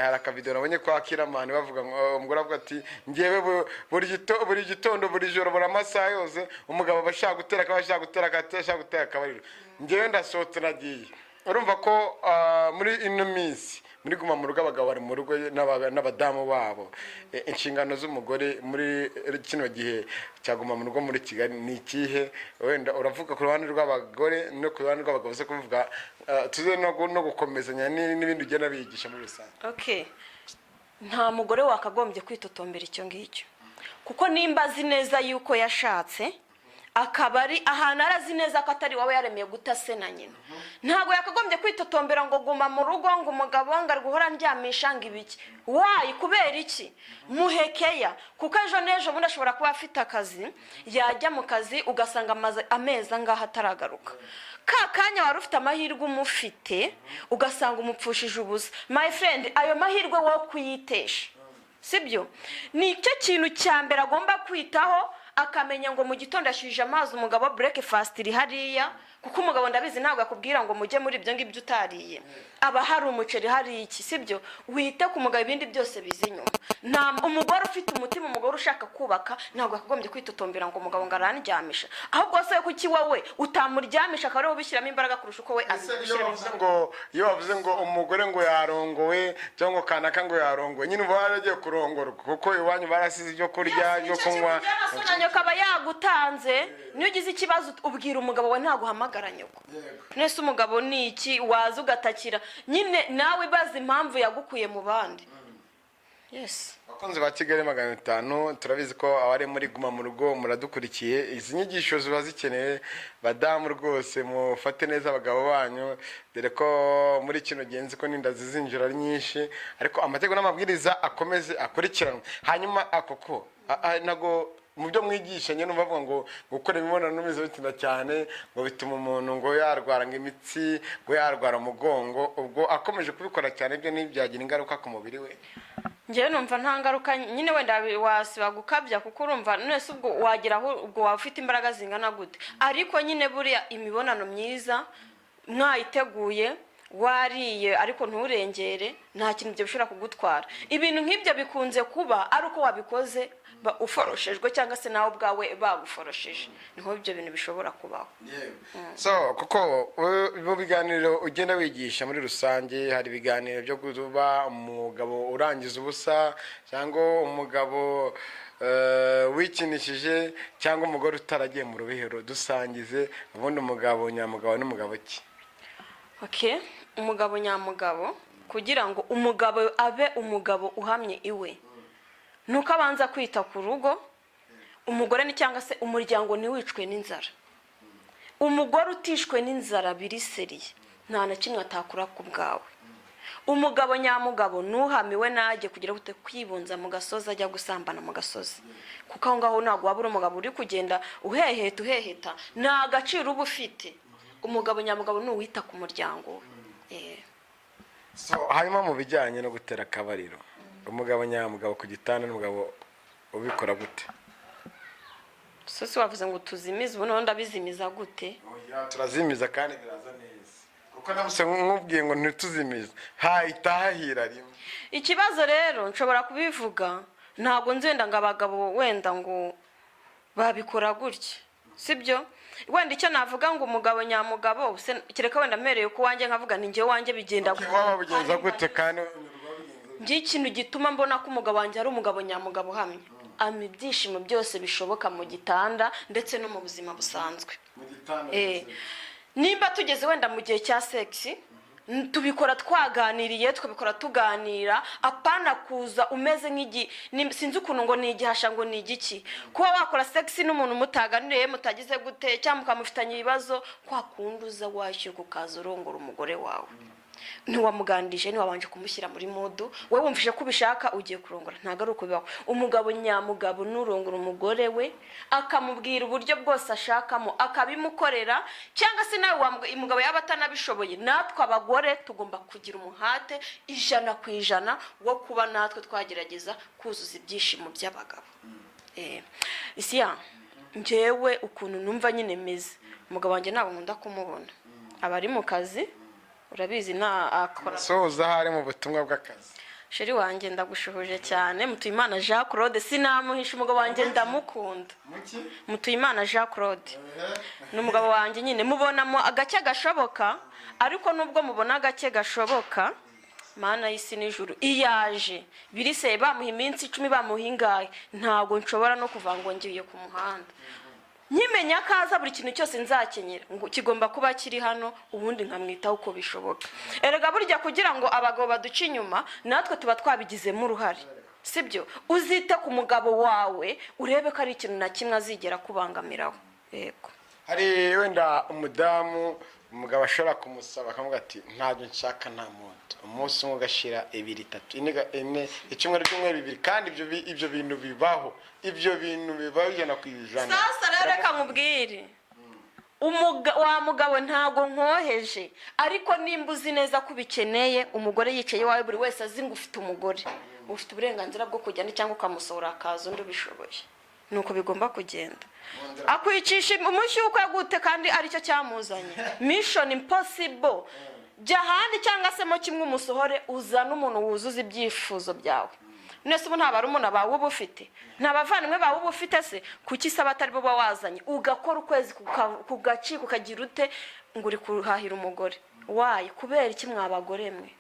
Speaker 1: hari akavideo nabonye kwa Kiramani bavuga ngo umugore avuga ati ngewe buri gitondo buri joro buri amasaha yose umugabo bashaka gutera akabariro, ngewe ndasohotse nagiye. Urumva ko muri ino minsi muri Guma mu Rugo abagabo bari mu rugo n'abadamu babo. Inshingano z'umugore muri kino gihe cyaguma mu rugo muri Kigali ni ikihe? Wenda uravuga ku ruhande rw'abagore no ku ruhande rw'abagabo se kuvuga tuze no gukomezanya n'ibindi ugenda bigisha muri rusange.
Speaker 3: Okay, nta mugore wakagombye kwitotombera icyo ngicyo, kuko nimba azi neza yuko yashatse akabari ahantu arazi neza ko atari wawe yaremeye guta se na nyina, ntago yakagombye kwitotombera ngo guma mu rugo ngo umugabo ngo ari guhora ndyamisha ngo ibiki. Wayi kubera iki? Muhekeya, kuko ejo n'ejo bundi ashobora kuba afite akazi, yajya mu kazi ugasanga ameza ngaho ataragaruka. Kanya wari ufite amahirwe umufite ugasanga umupfushije ubusa. My friend, ayo mahirwe wo kuyitesha, sibyo? Ni cyo kintu cya mbere agomba kwitaho, akamenya ngo mu gitondo yashyuhije amazi umugabo breakfast iri hariya, kuko umugabo ndabizi ntabwo akubwira ngo mujye muri ibyo ngibyo utariye, aba hari umuceri hari iki, sibyo? Wite ku mugabo, ibindi byose biza inyuma. Nta umugore ufite umutima, umugore ushaka kubaka ntabwo akagombye kwitotombera ngo umugabo ngo arandyamisha, ahubwo se kuki wowe utamuryamisha akaba ariwe ubishyiramo imbaraga kurusha uko we azishyiramo imbaraga.
Speaker 1: Iyo bavuze ngo umugore ngo yarongowe cyangwa kanaka ngo yarongowe, nyine uba waragiye kurongorwa kuko iwanyu barasize ibyo kurya byo kunywa.
Speaker 3: Sonanyo kaba yagutanze, niyo ugize ikibazo ubwira umugabo we ntaguhamagara nyoko. Nese umugabo ni iki waza ugatakira, nyine nawe baza impamvu yagukuye mu bandi. Yes.
Speaker 1: Bakunzi ba Kigali 500, turabizi ko abari muri guma mu rugo muradukurikiye. Izi nyigisho ziba zikeneye badamu rwose mufate neza abagabo banyu, dore ko muri kino genzi ko ninda zizinjira ari nyinshi, ariko amategeko n'amabwiriza akomeze akurikiranwe. Hanyuma akoko nago mu byo mwigisha nyine bavuga ngo gukora imibonano mpuzabitsina cyane ngo bituma umuntu ngo yarwara imitsi, ngo yarwara umugongo, ubwo akomeje kubikora cyane ibyo n'ibyagira ingaruka ku mubiri we.
Speaker 3: Ngewe numva nta ngaruka nyine, wenda wasiba gukabya kuko urumva nese ubwo wagira aho ubwo wafite imbaraga zingana gute, ariko nyine buriya imibonano myiza mwayiteguye wariye ariko nturengere, nta kintu byo bishobora kugutwara. Ibintu nk'ibyo bikunze kuba ari uko wabikoze uforoshejwe cyangwa se nawe ubwawe baguforosheje, niho ibyo bintu bishobora kubaho.
Speaker 1: So kuko mu biganiro ugenda wigisha muri rusange, hari ibiganiro byo kuba umugabo urangiza ubusa cyangwa umugabo wikinishije cyangwa umugore utaragiye mu rubihero. Dusangize ubundi umugabo nyamugabo n'umugabo ki?
Speaker 3: Okay, umugabo nyamugabo, kugira ngo umugabo abe umugabo uhamye iwe, nuko abanza kwita ku rugo, umugore ni cyangwa se umuryango ntiwicwe n'inzara. Umugore utishwe n'inzara biriseriye nta na kimwe atakura ku bwawe. Umugabo nyamugabo nuhamiwe najye kugira gute kwibunza mu gasozi ajya gusambana mu gasozi, kuko aho ngaho ntabwo wabura umugabo uri kugenda uheheta nta gaciro uba ufite. Umugabo nyamugabo nuwita ku muryango.
Speaker 1: So hanyuma mu bijyanye no gutera akabariro, umugabo nyamugabo ku gitanda n'umugabo ubikora gute?
Speaker 3: Sose wavuze ngo tuzimize, ubu none ndabizimiza gute?
Speaker 1: Turazimiza kandi biraza neza, kuko nabuse nkubwiye ngo ntituzimize hahira rimwe.
Speaker 3: Ikibazo rero nshobora kubivuga, ntabwo nzenda ngo abagabo wenda ngo babikora gutya, sibyo? Wenda icyo navuga ngo umugabo nyamugabo kireka wenda mpereye ku wanjye nkavuga ni njye wanjye bigenda
Speaker 1: gute. Waba bigenza gute kandi
Speaker 3: ngi ikintu gituma mbona ko umugabo wanjye ari umugabo nyamugabo uhamye, ama ibyishimo byose bishoboka mu gitanda ndetse no mu buzima busanzwe. Nimba tugeze wenda mu gihe cya sex, tubikora twaganiriye, tukabikora tuganira, apana kuza umeze sinzi ukuntu ngo ni igihasha ngo ni igiki. Kuba wakora sex n'umuntu mutaganiriye mutagize gute cyangwa mukamufitanye ibibazo, kwa kunduza washyuka ukaza urongora umugore wawe, ntiwamugandije ntiwabanje kumushyira muri modu, wowe wumvise ko ubishaka ugiye kurongora. Ntago ari uko bibaho. Umugabo nyamugabo nurongora umugore we akamubwira uburyo bwose ashakamo, akabimukorera, cyangwa se nawe umugabo yaba atanabishoboye, natwe abagore tugomba kugira umuhate 100% wo kuba natwe twagerageza kuzuza ibyishimo by'abagabo. Isiya njyewe ukuntu numva nyine meze, umugabo wanjye ntabwo nkunda kumubona, abari mu kazi urabizi na akora.
Speaker 1: Soza hari mu butumwa bw'akazi.
Speaker 3: Sheri wanjye ndagushuhuje cyane, Mutuyimana Jean Claude, sinamuhisha umugabo wanjye ndamukunda. Mutuyimana Jean Claude n'umugabo wanjye nyine mubonamo agake gashoboka, ariko nubwo mubona agake gashoboka, Mana y'isi n'ijuru iyaje biriseye bamuha iminsi 10 bamuhingaye, ntago nshobora no kuvango ngiye ku muhanda. Nyimenya kaza buri kintu cyose nzakenyera ngo kigomba kuba kiri hano, ubundi nkamwitaho uko bishoboka. Erega burya kugira ngo abagabo baduce inyuma, natwe tuba twabigizemo uruhare, sibyo? Uzite ku mugabo wawe urebe ko ari ikintu na kimwe azigera kubangamiraho. Yego,
Speaker 1: hari wenda umudamu umugabo ashobora kumusaba akamuga ati ntabyo nshaka nta muntu, umunsi umwe ugashira 2 3 icyumweru cy'umwe 2, kandi ibyo bintu bibaho, ibyo bintu bibaho ijana ku ijana.
Speaker 3: Sasa rero reka nkubwire, wa mugabo ntago nkoheje, ariko nimba uzi neza ko bikeneye umugore yicaye wawe, buri wese azi ngo ufite umugore, ufite uburenganzira bwo kujya ni cyangwa ukamusohora akaza undi ubishoboye. nuko bigomba kugenda. Akwicisha umushyuko gute kandi aricyo cyamuzanye? Mission impossible. Jya ahandi cyangwa se mo kimwe umusohore uzana umuntu wuzuza ibyifuzo byawe. Nese ubu nta barumuna bawe uba ufite, nta bavandimwe bawe uba ufite, se kuki se abatari bo wazanye ugakora ukwezi kugacika ukagira ute ngo uri kuhahira umugore? Wayi kubera iki mwabagore mwe?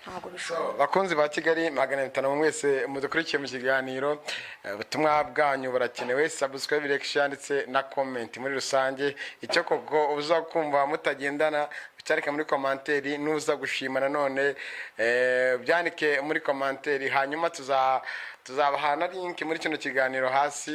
Speaker 3: Ntabwo bishoboka.
Speaker 1: Bakunzi ba Kigali 500 mwese mudukurikiye mu kiganiro, ubutumwa bwanyu burakenewe. Subscribe, like, share ndetse na comment muri rusange. Icyo koko uza kumva mutagendana cyareka muri komanteri, nuza gushima nanone byandike muri komanteri, hanyuma tuzabahana link muri kino kiganiro hasi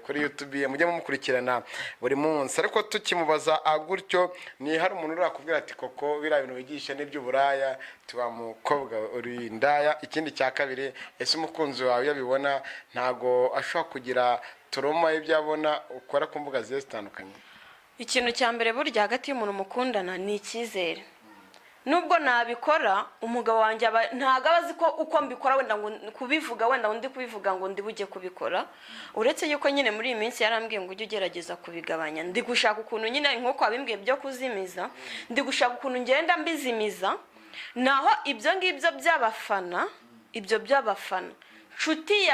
Speaker 1: kuri YouTube, mujye mumukurikirana buri munsi. Ariko tukimubaza gutyo, ni hari umuntu urakubwira ati koko bira bintu bigisha n'iby'uburaya tuba mukobwa uri ndaya. Ikindi cya kabiri, ese umukunzi wawe yabibona ntago ashobora kugira turoma ibyo abona ukora ku mbuga zitandukanye?
Speaker 3: Ikintu cya mbere burya hagati y'umuntu mukundana ni icyizere. Nubwo nabikora umugabo wanjye ntago abazi ko uko mbikora, wenda ngo kubivuga, wenda undi kubivuga ngo ndi bujye kubikora. Uretse yuko nyine muri iyi minsi yarambwiye ngo ujye ugerageza kubigabanya. Ndi gushaka ukuntu nyine nkuko abimbwiye byo kuzimiza, ndi gushaka ukuntu ngenda mbizimiza. Naho ibyo ngibyo by'abafana, ibyo by'abafana, nshuti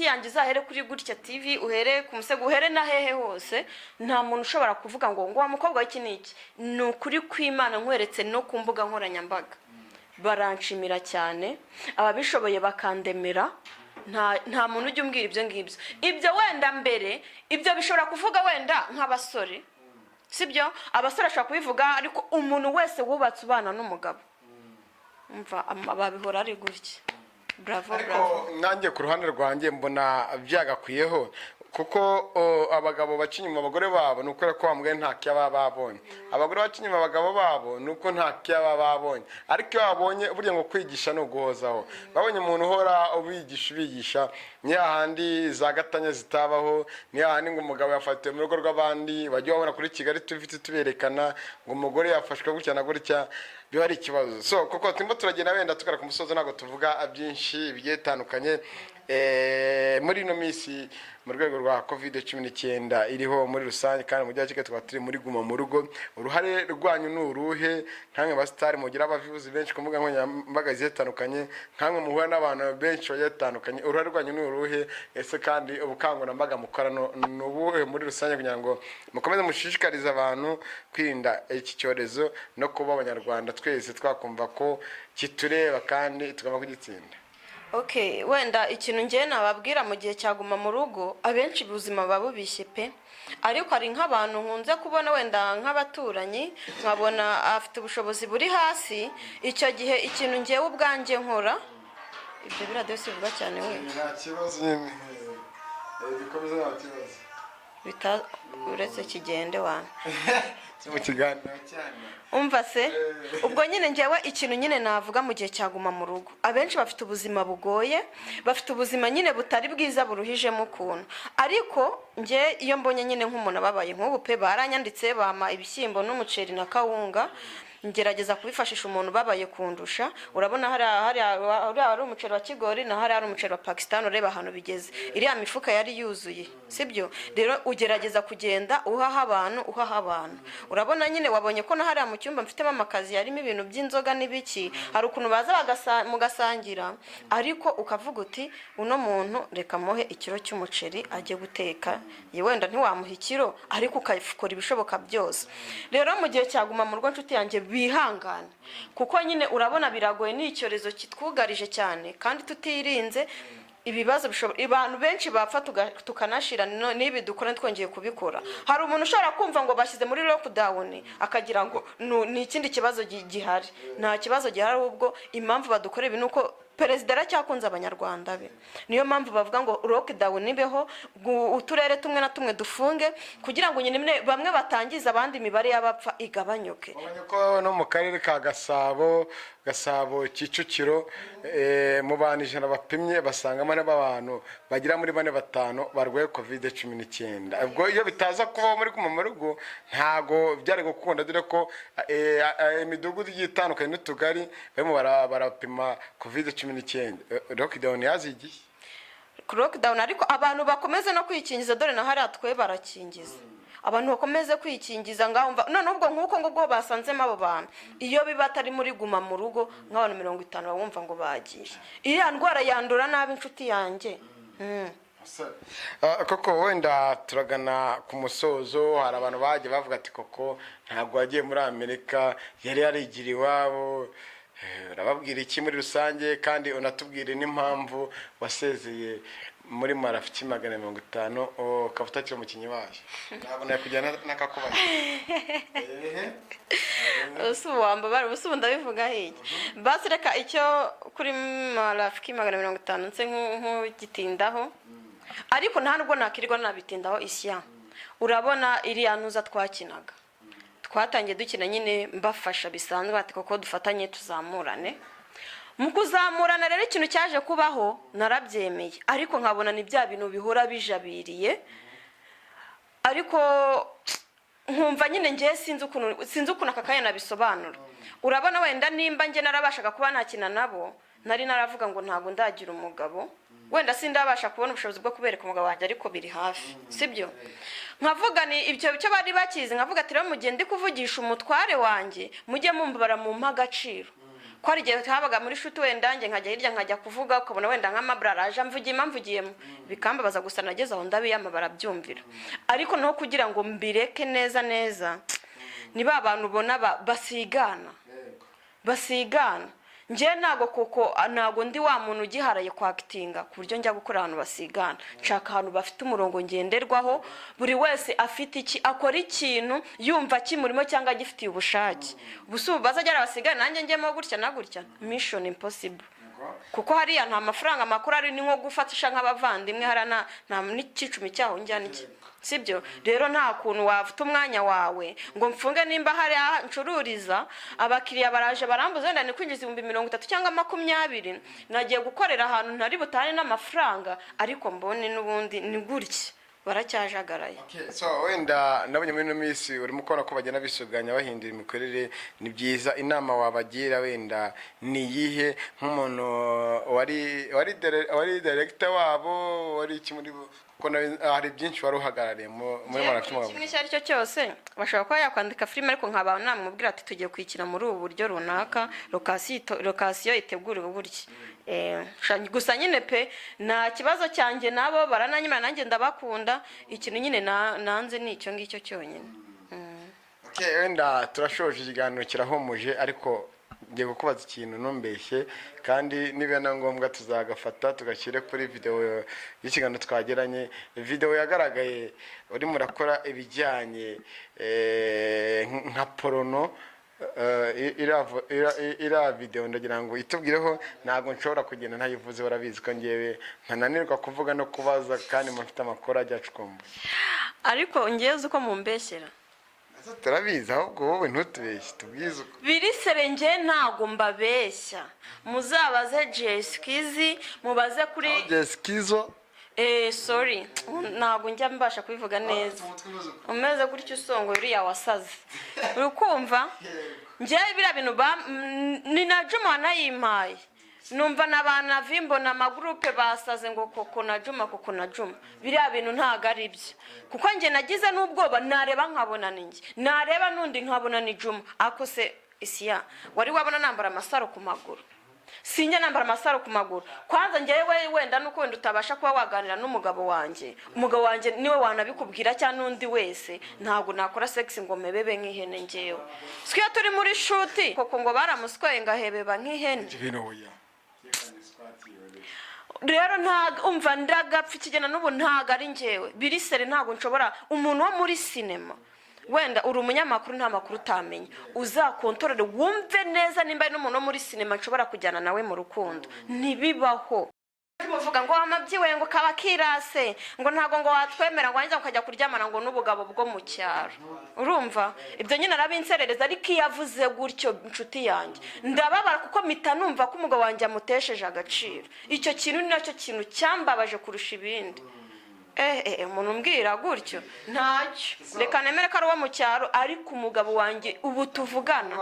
Speaker 3: yanjye uzahere kuri Gutya TV, uhere ku Musego, uhere na hehe hose, nta muntu ushobora kuvuga ngo wa mukobwa w'iki niki. Ni ukuri kw'Imana nkweretse no ku mbuga nkoranyambaga. Baranshimira cyane, ababishoboye bakandemera. Nta muntu ujya umbwira ibyo ngibyo. Ibyo wenda mbere, ibyo bishobora kuvuga wenda nk'abasore, sibyo? Abasore ashobora kubivuga, ariko umuntu wese wubatse ubana n'umugabo, umva babihora ari gutya. Bravo, bravo.
Speaker 1: Nanjye ku ruhande rwanjye mbona byagakwiyeho, kuko abagabo bacinyuma abagore babo nuko ko bambwe nta cyaba babonye. Abagore bacinyuma abagabo babo nuko nta cyaba babonye. Ariko babonye burya ngo kwigisha no guhozaho. Babonye umuntu uhora ubigisha ni handi za gatanya zitabaho, ni handi ngo umugabo yafatiwe mu rugo rw'abandi, bajye babona kuri Kigali tufite tuberekana ngo umugore yafashwe gutya na gutya, biba ari ikibazo. So kuko timbo turagenda wenda tukara ku musozo, nago tuvuga byinshi bigiye bitandukanye muri no misi mu rwego rwa COVID-19 iriho muri rusange, kandi mu gihe cy'ike tukaba turi muri guma mu rugo. Uruhare rwanyu n'uruhe nkamwe basitari mugira abavuzi benshi ku mbuga nkoranyambaga zitandukanye, nkamwe muhura n'abantu benshi batandukanye, uruhare rwanyu n'uruhe? Ese kandi ubukangurambaga mukora n'ubuhe muri rusange kugira ngo mukomeze mushishikarize abantu kwirinda iki cyorezo no kuba abanyarwanda twese twakumva ko kitureba kandi tugomba kugitsinda?
Speaker 3: Okay, wenda ikintu ngiye nababwira mu gihe cyaguma mu rugo, abenshi ubuzima babubishye pe. Ariko hari nk'abantu nkunze kubona wenda nk'abaturanyi, nkabona afite ubushobozi buri hasi. Icyo gihe ikintu ngiye ubwanjye nkora, ibyo biradiyo sivuga cyane we.
Speaker 1: Nta kibazo nyine. Bikomeza nta kibazo.
Speaker 3: Uretse kigende wana.
Speaker 1: Mu kiganiro cyane.
Speaker 3: Umva se, ubwo nyine ngewe ikintu nyine navuga mu gihe cyaguma mu rugo, abenshi bafite ubuzima bugoye, bafite ubuzima nyine butari bwiza buruhijemo ukuntu. Ariko nge iyo mbonye nyine nk'umuntu ababaye nk'ubu pe, baranyanditse bama ibishyimbo n'umuceri na kawunga, ngerageza kubifashisha umuntu babaye kundusha. Urabona hari umuceri wa Kigori na hari umuceri wa Pakistan, ureba ahantu bigeze. Iriya mifuka yari yuzuye, sibyo? Rero ugerageza kugenda uhaha abantu. Urabona nyine wabonye ko na hari mu cyumba mfitemo amakazi yarimo ibintu by'inzoga n'ibiki, hari ukuntu baza mugasangira, ariko ukavuga uti uno muntu reka muhe ikiro cy'umuceri ajye guteka. Ye wenda ntiwamuha ikiro, ariko ukayikora ibishoboka byose. Rero mu gihe cyaguma mu rugo, nshuti yanjye, bihangane, kuko nyine urabona biragoye, ni icyorezo kitwugarije cyane, kandi tutirinze ibibazo abantu benshi bapfa tukanashira n'ibi dukora twongeye kubikora. Hari umuntu ushobora kumva ngo bashyize muri lockdown akagira ngo ni ikindi kibazo gihari. Nta kibazo gihari, ubwo impamvu badukora ibi nuko Perezida aracyakunze abanyarwanda be. Niyo mpamvu bavuga ngo lockdown ibeho, uturere tumwe na tumwe dufunge, kugira ngo nyine bamwe batangiza abandi imibare y'abapfa igabanyuke.
Speaker 1: Ko no mu karere ka Gasabo Kicukiro mu bantu 100 bapimye basangamo n'abantu bagira muri 4-5 barwaye COVID-19. Ubwo iyo bitaza kuba muri kuma mu rugo ntago byari gukunda, dore ko imidugudu yitandukanye n'utugari barimo barapima COVID-19. Lockdown yazigiye.
Speaker 3: lockdown, ariko abantu bakomeze no kwikingiza, dore na hariya twe barakingiza, abantu bakomeze kwikingiza ngaho mva none ubwo nkuko ngubwo basanzemo abo bantu, iyo biba atari muri guma mu rugo nk'abantu 50 bawumva ngo bagiye, iriya ndwara yandura nabi inshuti yanjye.
Speaker 1: koko wenda turagana ku musozo. Hari abantu bagiye bavuga ati koko ntabwo wagiye muri Amerika, yari yarigira iwabo. Urababwira iki muri rusange, kandi unatubwire n'impamvu wasezeye muri marafiki 250 ukaba utakiri umukinnyi wayo? Ntabwo nakujyana n'akakubaza.
Speaker 3: Usuwambabara ubusubu ndabivuga hege. Basi reka icyo kuri marafiki 250 nse nk'ugitindaho, ariko nta nubwo nakirirwa nabitindaho isya. Urabona iriya ntuza twakinaga, twatangiye dukina nyine mbafasha bisanzwe ati koko dufatanye tuzamurane. Mu kuzamurana rero ikintu cyaje kubaho narabyemeye, ariko nkabona ni bya bintu bihora bijabiriye, ariko nkumva nyine ngiye sinzi ukuntu akakanya nabisobanura. Urabona wenda nimba nge narabashaga kuba nakina nabo, nari naravuga ngo ntago ndagira umugabo, wenda sindabasha kubona ubushobozi bwo kubereka umugabo wanjye, ariko biri hafi, sibyo? Nkavuga ni ibyo cyo bari bakizi, nkavuga ati rero mugende kuvugisha umutware wanjye, mujye mumbara mu mpagaciro. Ko ari gihe habaga muri shuti wenda nge nkajya hirya nkajya kuvuga, ukabona wenda nk'amabrara aje mvugiyemo bikambabaza, gusa nageze aho ndabiyama barabyumvira. Ariko no kugira ngo mbireke neza ni ba bantu ubona basigana. Nje nago koko nago ndi wa muntu ugiharaye kwakitinga ku buryo njya gukora ahantu basigana. Nshaka ahantu bafite umurongo ngenderwaho, buri wese afite iki akora ikintu yumva kimurimo cyangwa gifitiye ubushake. Busubu bazajya basigana nanjye njyemo gutya na gutya, mission impossible. Kuko hariya nta mafaranga makuru ari, ni nko gufatisha nk'abavandimwe, harana nta n'ikicumi cyaho njyana iki, sibyo? Rero nta kuntu wavuta umwanya wawe ngo mfunge nimba hari ncururiza abakiriya baraje barambuza wenda ni kwinjiza 30 cyangwa 20, nagiye gukorera ahantu ntari butane n'amafaranga, ariko mbone n'ubundi ni gutya baracyajagaraye.
Speaker 1: So wenda nabonye muri no minsi urimo kubona ko bagenda bisuganya bahindura imikorere, ni byiza. Inama wabagira wenda ni yihe, nk'umuntu wari director wabo, wari iki muri ko hari byinshi wari uhagarariye muri marafiki mwabo?
Speaker 3: Kimwe cyari cyo cyose bashobora kuba yakwandika film, ariko nkaba namubwira ati tugiye kwikira muri ubu buryo runaka, location iteguriwe buryo. Gusa nyine pe nta kibazo cyanjye nabo barananyima, nanjye ndabakunda, ikintu nyine nanze ni icyo ngicyo cyonyine.
Speaker 1: Wenda turashoje ikiganiro kirahomuje, ariko ngiye kukubaza ikintu ntumbeshye, kandi niba na ngombwa tuzagafata tugashyire kuri video y'ikiganiro twagiranye. Video yagaragaye urimo urakora ibijyanye nka porono, ira video ndagira ngo itubwireho. Ntago nshobora kugenda ntayivuze, barabizi ko ngewe ntananirwa kuvuga no kubaza, kandi mufite amakuru ajya acukumba.
Speaker 3: Ariko ngeze uko mumbeshyera
Speaker 1: turabizi, ahubwo wowe ntutubeshye, tubwize uko
Speaker 3: biri. Serenge ntago mbabeshya, muzabaze Jeskizi, mubaze kuri
Speaker 1: Jeskizo.
Speaker 3: Sorry, ntago njya mbasha kubivuga neza. Umeze gutyo usongo uriya wasaze, uri kumva? Ngewe biriya bintu ni na Juma nayimpaye, numva nabana vimbo na magroupe basaze ngo koko na Juma biriya bintu ntago ari byo. Kuko nge nagize n'ubwoba, nareba nkabona ninjye, nareba nundi nkabona ni Juma. Ako se isiya wari wabona nambara amasaro ku maguru? Sinjya nambara amasaro ku maguru. Kwanza ngewe wenda nuko wenda utabasha kuba waganira n'umugabo wanjye, umugabo wanjye niwe wanabikubwira cyane, n'undi wese ntago nakora sex ngo mebebe nk'ihene. Ngewe twiya turi muri shuti koko ngo baramuswaye ngahebeba nk'ihene. Rero ntago umva ndagapfa ikigena n'ubu ntago ari ngewe. Biri sere ntago nshobora, umuntu wo muri sinema wenda uri umunyamakuru nta makuru utamenya, uzakontorere wumve neza nimba ari n'umuntu wo muri sinema nshobora kujyana nawe mu rukundo. Ntibibaho muvuga ngo amabyiwe ngo kabakirase ngo ntago ngo watwemera ngo wanjye ukajya kuryamana ngo n'ubugabo bwo mu cyaro. Urumva ibyo nyine arabinserereza, ariko yavuze gutyo inshuti yanjye ndababara, kuko mita numva ko umugabo wanjye amutesheje agaciro. Icyo kintu ni nacyo kintu cyambabaje kurusha ibindi. umuntu umbwira gutyo ntacyo reka nemere ko ari uwo mu cyaro ariko umugabo wanjye ubu tuvugana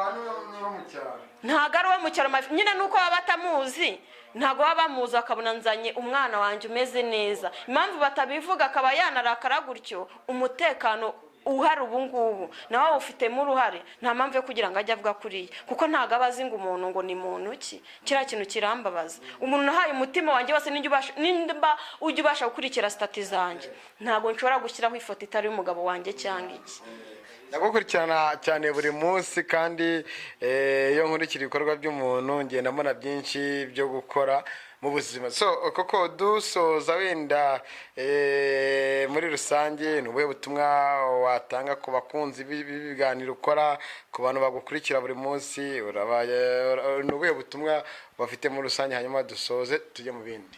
Speaker 3: ntabwo ari uwo mu cyaro nyine nuko baba batamuzi ntabwo baba bamuzi bakabona nzanye umwana wanjye umeze neza impamvu batabivuga akaba yanarakara gutyo umutekano uhari ubu ngubu nawe ufitemo uruhare nta mpamvu yo kugira ngo ajye avuga kuriya kuko ntabwo aba azi ngo umuntu ngo ni muntu ki kiriya kintu kirambabaza umuntu nahaye umutima wanjye wose nimba ujya ubasha gukurikira sitati zanjye ntabwo nshobora gushyiraho ifoto itari y'umugabo wanjye cyangwa iki
Speaker 1: ndagukurikirana cyane buri munsi kandi iyo nkurikira ibikorwa by'umuntu ngenda mbona byinshi byo gukora mu buzima so koko dusoza wenda muri rusange ni ubuhe butumwa watanga ku bakunzi b'ibiganiro ukora ku bantu bagukurikira buri munsi ni ubuhe butumwa bafite muri rusange hanyuma dusoze tujye mu bindi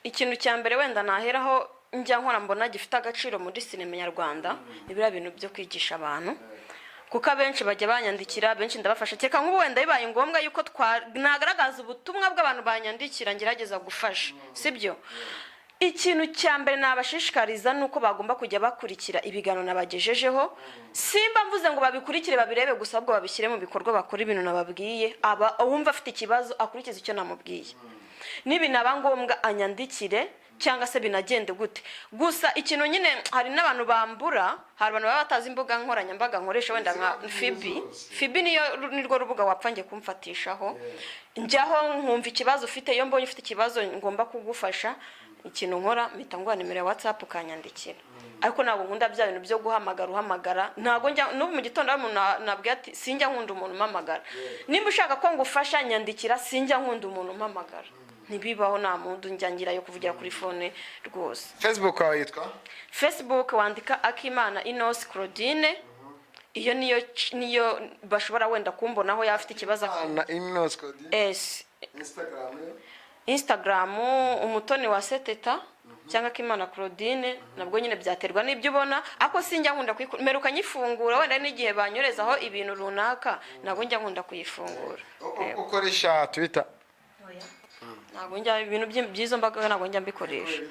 Speaker 3: ikintu cya mbere wenda naheraho njya nkora mbona gifite agaciro muri sinema nyarwanda ni biriya bintu byo kwigisha abantu kuko abenshi bajya banyandikira benshi ndabafasha cyeka nk'ubu wenda bibaye ngombwa yuko nagaragaza ubutumwa bw'abantu banyandikira ngerageza gufasha sibyo ikintu cya mbere nabashishikariza nuko bagomba kujya bakurikira ibiganiro nabagejejeho simba mvuze ngo babikurikire babirebe gusa ahubwo babishyire mu bikorwa bakora ibintu nababwiye aba uwumva afite ikibazo akurikiza icyo namubwiye nibinaba ngombwa anyandikire cyangwa se binagende gute gusa ikintu nyine hari n'abantu bambura hari abantu baba batazi imbuga nkoranyambaga nkoresha wenda nka Fibi nirwo rubuga wapfangiye kumfatishaho njyaho nkumva ikibazo ufite iyo mbonye ufite ikibazo ngomba kugufasha ikintu nkora mpita nguha nimero ya WhatsApp ukanyandikira ariko ntabwo nkunda bya bintu byo uhamagara ntabwo njya n'ubu mu gitondo umuntu nabwiye ati sinjya nkunda umuntu umpamagara nimba ushaka ko ngufasha nyandikira sinjya nkunda umuntu umpamagara ntibibaho nta muntu njyangira yo kuvugira kuri fone rwose
Speaker 1: Facebook wawe yitwa
Speaker 3: Facebook wandika Akimana Innocent Claudine iyo niyo bashobora wenda kumbonaho yafite ikibazo
Speaker 1: na Innocent Claudine
Speaker 3: Instagram umutoni wa seteta cyangwa Akimana Claudine nabwo nyine byaterwa n'ibyo ubona ako sinjya nkunda meruka nyifungura wenda n'igihe banyorezaho ibintu runaka nabwo njya nkunda kuyifungura
Speaker 1: ukoresha Twitter
Speaker 3: ntabwo njya ibintu by'izo mbaga ntabwo njya mbikoresha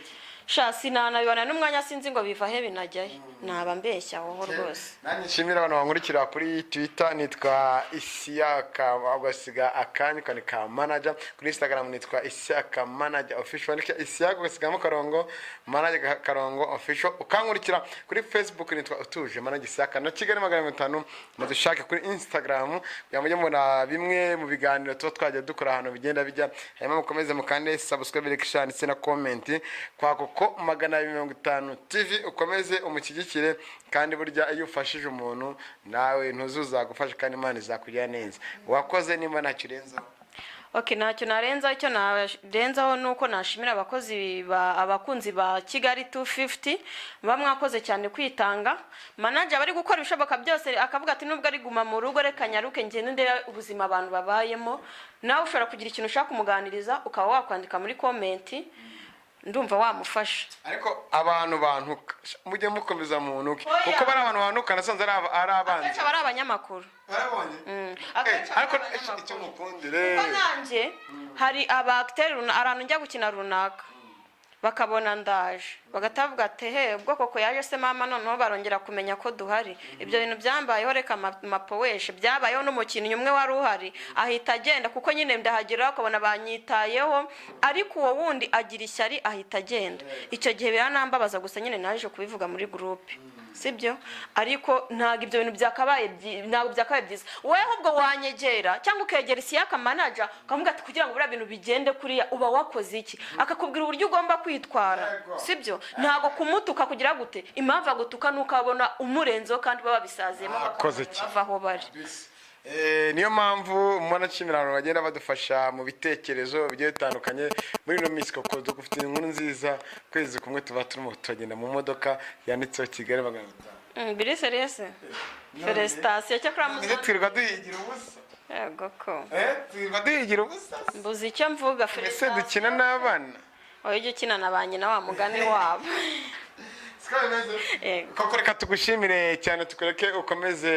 Speaker 3: shasi nanabibona n'umwanya sinzi ngo biva he binajyayo naba mbeshya aho rwose
Speaker 1: nanjye nshimira abantu bankurikira kuri Twitter nitwa Isiaka ugasiga akanya ka manager kuri Instagram nitwa Isiaka manager official nitwa Isiaka ugasigamo karongo manager karongo official ukankurikira kuri Facebook nitwa utuje manager Isiaka na Kigali 500 mudushake kuri Instagram yamujye mubona bimwe mu biganiro tuba twajya dukora ahantu bigenda bijya hanyuma mukomeze mukande subscribe like share ndetse na comment kwako ko 250 TV ukomeze umushyigikire kandi burya iyo ufashije umuntu nawe ntuzuza gufasha kandi Imana izakujya neza wakoze nimba nakirenza
Speaker 3: ntacyo narenzaho icyo narenzaho nuko nashimira abakunzi ba Kigali 250 bamwakoze cyane kwitanga manager bari gukora ibishoboka byose akavuga ati nubwo ari guma mu rugo reka nyaruke ngende ubuzima abantu babayemo nawe ushobora kugira ikintu ushaka kumuganiriza ukaba wakwandika muri comment ndumva wamufasha
Speaker 1: ariko abantu bantuka mujye mukomeza mu ntuke kuko bari abantu bantuka nasanze ari abanzi
Speaker 3: akenshi bari abanyamakuru
Speaker 1: barabonye ariko icyo mukundire
Speaker 3: kuko nanjye hari abacteur arantu njya gukina runaka bakabona ndaje bagatavuga ati ubwoko ko yaje se mama noneho barongera kumenya ko duhari ibyo bintu byambayeho reka mapoweshe byabayeho n'umukinnyi umwe wari uhari ahita agenda kuko nyine ndahagera akabona banyitayeho ariko uwo wundi agira ishyari ahita agenda icyo gihe biranambabaza gusa nyine naje kubivuga muri groupe sibyo ariko ntago ibyo bintu byakabaye byiza wowe ahubwo wanyegera cyangwa ukegera Isiaka manager ukavuga ati kugira ngo buriya bintu bigende kuriya uba wakoze iki akakubwira uburyo ugomba kwitwara sibyo ntago kumutuka kugira gute impamvu agutuka nuko abona umurenzo kandi baba bisazemo bava aho bari
Speaker 1: niyo mpamvu mbona nshimira abantu bagenda badufasha mu bitekerezo bigiye bitandukanye muri no minsi koko dufite inkuru nziza kwezi kumwe tuba turimo tugenda mu modoka yanditseho Kigali 500
Speaker 3: biri serious felicitation cyo kuramuza
Speaker 1: twirwa duhigira ubusa
Speaker 3: yego ko
Speaker 1: twirwa duhigira ubusa
Speaker 3: mbuzi icyo mvuga
Speaker 1: felicitation dukina n'abana
Speaker 3: oye ukina na ba nyina wa mugani wabo
Speaker 1: koko reka tugushimire cyane tukureke ukomeze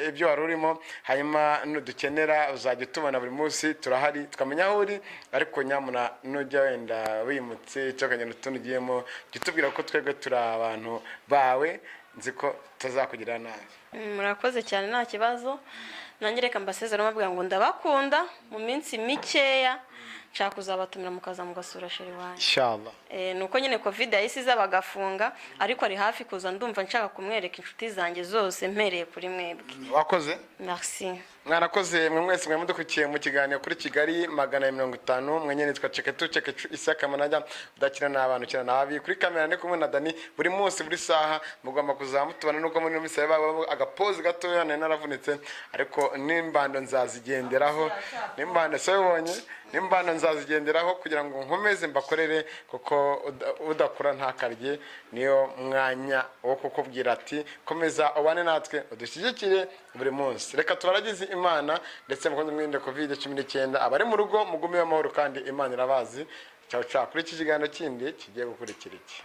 Speaker 1: ibyo wari urimo hanyuma nudukenera uzajya utubona buri munsi turahari tukamenya aho uri ariko nyamuna nujya wenda wimutse cyo kagenda utunugiyemo jya utubwira ko twebwe turi abantu bawe nzi ko tuzakugirira nabi.
Speaker 3: Murakoze cyane nta kibazo nanjye reka mbasezera mabwira ngo ndabakunda mu minsi mikeya nshaka kuzabatumira mukaza mugasura sheri wanjye
Speaker 1: inshallah.
Speaker 3: Nuko nyine covid yahise bagafunga ariko ari hafi kuza ndumva nshaka kumwereka inshuti zanjye zose mpereye kuri mwebwe.
Speaker 1: Wakoze?
Speaker 3: Merci.
Speaker 1: Mwarakoze mwe mwese mwe mudukurikiye mu kiganiro kuri Kigali 150 mwenye nitwa Ceketu Isaka Manajya udakina n'abantu kina nabi kuri kamera ne kumwe na Dani buri munsi buri saha mugomba kuzamutubana nuko muri mise baba agapoze gatoya naravunitse ariko nimbando nzazigenderaho nimbando sobonye nimbando nzazigenderaho kugira ngo nkomeze mbakorere kuko udakora ntakarye niyo mwanya wo kukubwira ati komeza ubane natwe udushyigikire buri munsi reka tubaragize Imana ndetse mukunze mwinde covid-19 abari mu rugo mugume amahoro kandi Imana irabazi. Ciao ciao kuri iki kiganiro kindi kigiye gukurikira iki.